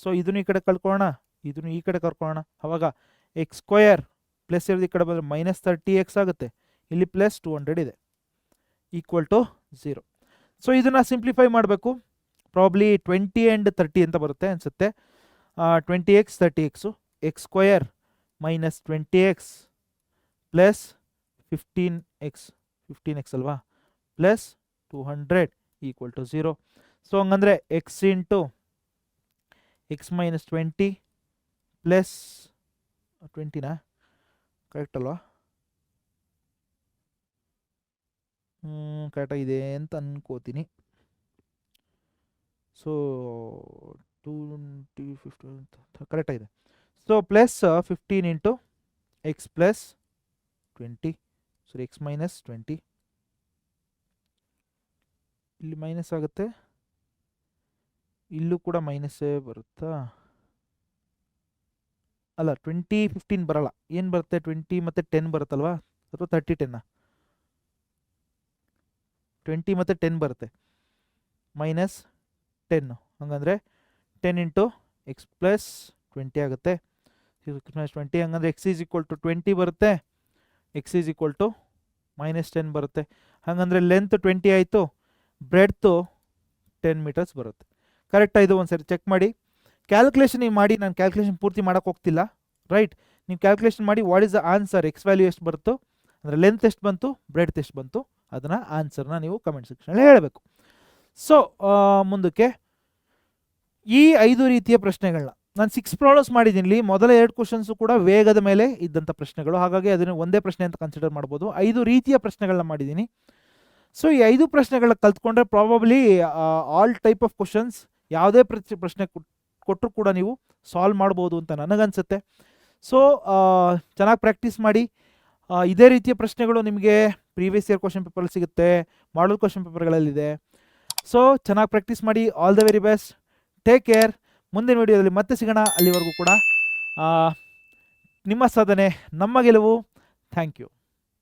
ಸೊ ಇದನ್ನು ಈ ಕಡೆ ಕಳ್ಕೊಳ್ಳೋಣ, ಇದನ್ನು ಈ ಕಡೆ ಕರ್ಕೊಳ್ಳೋಣ. ಅವಾಗ x² ಪ್ಲಸ್ ಇರೋದು ಈ ಕಡೆ ಬಂದರೆ ಮೈನಸ್ 30x ಆಗುತ್ತೆ, ಇಲ್ಲಿ ಪ್ಲಸ್ 200 ಇದೆ, ಈಕ್ವಲ್ ಟು 0. ಸೊ ಇದನ್ನು ಸಿಂಪ್ಲಿಫೈ ಮಾಡಬೇಕು. ಪ್ರಾಬ್ಲಿ 20 ಆ್ಯಂಡ್ 30 ಅಂತ ಬರುತ್ತೆ ಅನಿಸುತ್ತೆ. 20x 30x, x² minus 20x plus 15x ಅಲ್ವಾ, ಪ್ಲಸ್ 200 ಈಕ್ವಲ್ ಟು 0. ಸೊ ಹಂಗಂದರೆ x into x minus 20 plus 20ನಾ ಕರೆಕ್ಟ್ ಅಲ್ವಾ? ಕರೆಕ್ಟಾಗಿದೆ ಅಂತ ಅನ್ಕೋತೀನಿ. ಸೊ 20 15 ಕರೆಕ್ಟಾಗಿದೆ. So plus 15 into x plus 20, sorry x minus 20, ಇಲ್ಲಿ ಮೈನಸ್ ಆಗುತ್ತೆ, ಇಲ್ಲೂ ಕೂಡ ಮೈನಸ್ಸೇ ಬರುತ್ತಾ? ಅಲ್ಲ 20 15 ಬರಲ್ಲ, ಏನು ಬರುತ್ತೆ? 20 ಮತ್ತು 10 ಬರುತ್ತಲ್ವಾ, ಅಥವಾ 30 10 20 ಮತ್ತು 10 ಬರುತ್ತೆ, -10. ಹಂಗಂದರೆ 10 ಇಂಟು ಎಕ್ಸ್ ಪ್ಲಸ್ 20 ಆಗುತ್ತೆ. 20 ಹಂಗಂದರೆ ಎಕ್ಸ್ ಈಸ್ ಈಕ್ವಲ್ ಟು 20 ಬರುತ್ತೆ, ಎಕ್ಸ್ ಈಸ್ ಈಕ್ವಲ್ ಟು -10 ಬರುತ್ತೆ. ಹಾಗಂದರೆ ಲೆಂತ್ 20 ಆಯಿತು, ಬ್ರೆಡ್ತು 10 ಮೀಟರ್ಸ್ ಬರುತ್ತೆ. ಕರೆಕ್ಟ್ ಇದು ಒಂದ್ಸರಿ ಚೆಕ್ ಮಾಡಿ. ಕ್ಯಾಲ್ಕುಲೇಷನ್ ನೀವು ಮಾಡಿ, ನಾನು ಕ್ಯಾಲ್ಕುಲೇಷನ್ ಪೂರ್ತಿ ಮಾಡೋಕ್ಕೆ ಹೋಗ್ತಿಲ್ಲ, ರೈಟ್. ನೀವು ಕ್ಯಾಲ್ಕುಲೇಷನ್ ಮಾಡಿ what is the answer, X value ಎಷ್ಟು ಬರುತ್ತೋ, ಅಂದರೆ ಲೆಂತ್ ಎಷ್ಟು ಬಂತು, ಬ್ರೆಡ್ತ್ ಎಷ್ಟು ಬಂತು, ಅದನ್ನು ಆನ್ಸರ್ನ ನೀವು ಕಮೆಂಟ್ ಸೆಕ್ಷನಲ್ಲಿ ಹೇಳಬೇಕು. ಸೊ ಮುಂದಕ್ಕೆ ಈ 5 ರೀತಿಯ ಪ್ರಶ್ನೆಗಳನ್ನ ನಾನು 6 ಪ್ರಾಬ್ಲಮ್ಸ್ ಮಾಡಿದ್ದೀನಿ. ಮೊದಲ 2 ಕ್ವಶನ್ಸು ಕೂಡ ವೇಗದ ಮೇಲೆ ಇದ್ದಂಥ ಪ್ರಶ್ನೆಗಳು, ಹಾಗಾಗಿ ಅದನ್ನು ಒಂದೇ ಪ್ರಶ್ನೆ ಅಂತ ಕನ್ಸಿಡರ್ ಮಾಡ್ಬೋದು. 5 ರೀತಿಯ ಪ್ರಶ್ನೆಗಳನ್ನ ಮಾಡಿದ್ದೀನಿ. ಸೊ ಈ 5 ಪ್ರಶ್ನೆಗಳನ್ನ ಕಲ್ತ್ಕೊಂಡ್ರೆ probably all type of questions ಯಾವುದೇ ಪ್ರಶ್ನೆ ಕೊಟ್ಟರು ಕೂಡ ನೀವು ಸಾಲ್ವ್ ಮಾಡ್ಬೋದು ಅಂತ ನನಗನ್ಸುತ್ತೆ. ಸೊ ಚೆನ್ನಾಗಿ ಪ್ರಾಕ್ಟೀಸ್ ಮಾಡಿ. ಇದೇ ರೀತಿಯ ಪ್ರಶ್ನೆಗಳು ನಿಮಗೆ ಪ್ರೀವಿಯಸ್ ಇಯರ್ ಕ್ವಶನ್ ಪೇಪರಲ್ಲಿ ಸಿಗುತ್ತೆ, ಮಾಡಲ್ ಕ್ವಶನ್ ಪೇಪರ್ಗಳಲ್ಲಿದೆ. ಸೊ ಚೆನ್ನಾಗಿ ಪ್ರಾಕ್ಟೀಸ್ ಮಾಡಿ. All the very best, take care. ಮುಂದಿನ ವಿಡಿಯೋದಲ್ಲಿ ಮತ್ತೆ ಸಿಗೋಣ. ಅಲ್ಲಿವರೆಗೂ ಕೂಡ ನಿಮ್ಮ ಸಾಧನೆ ನಮ್ಮ ಗೆಲುವು. Thank you.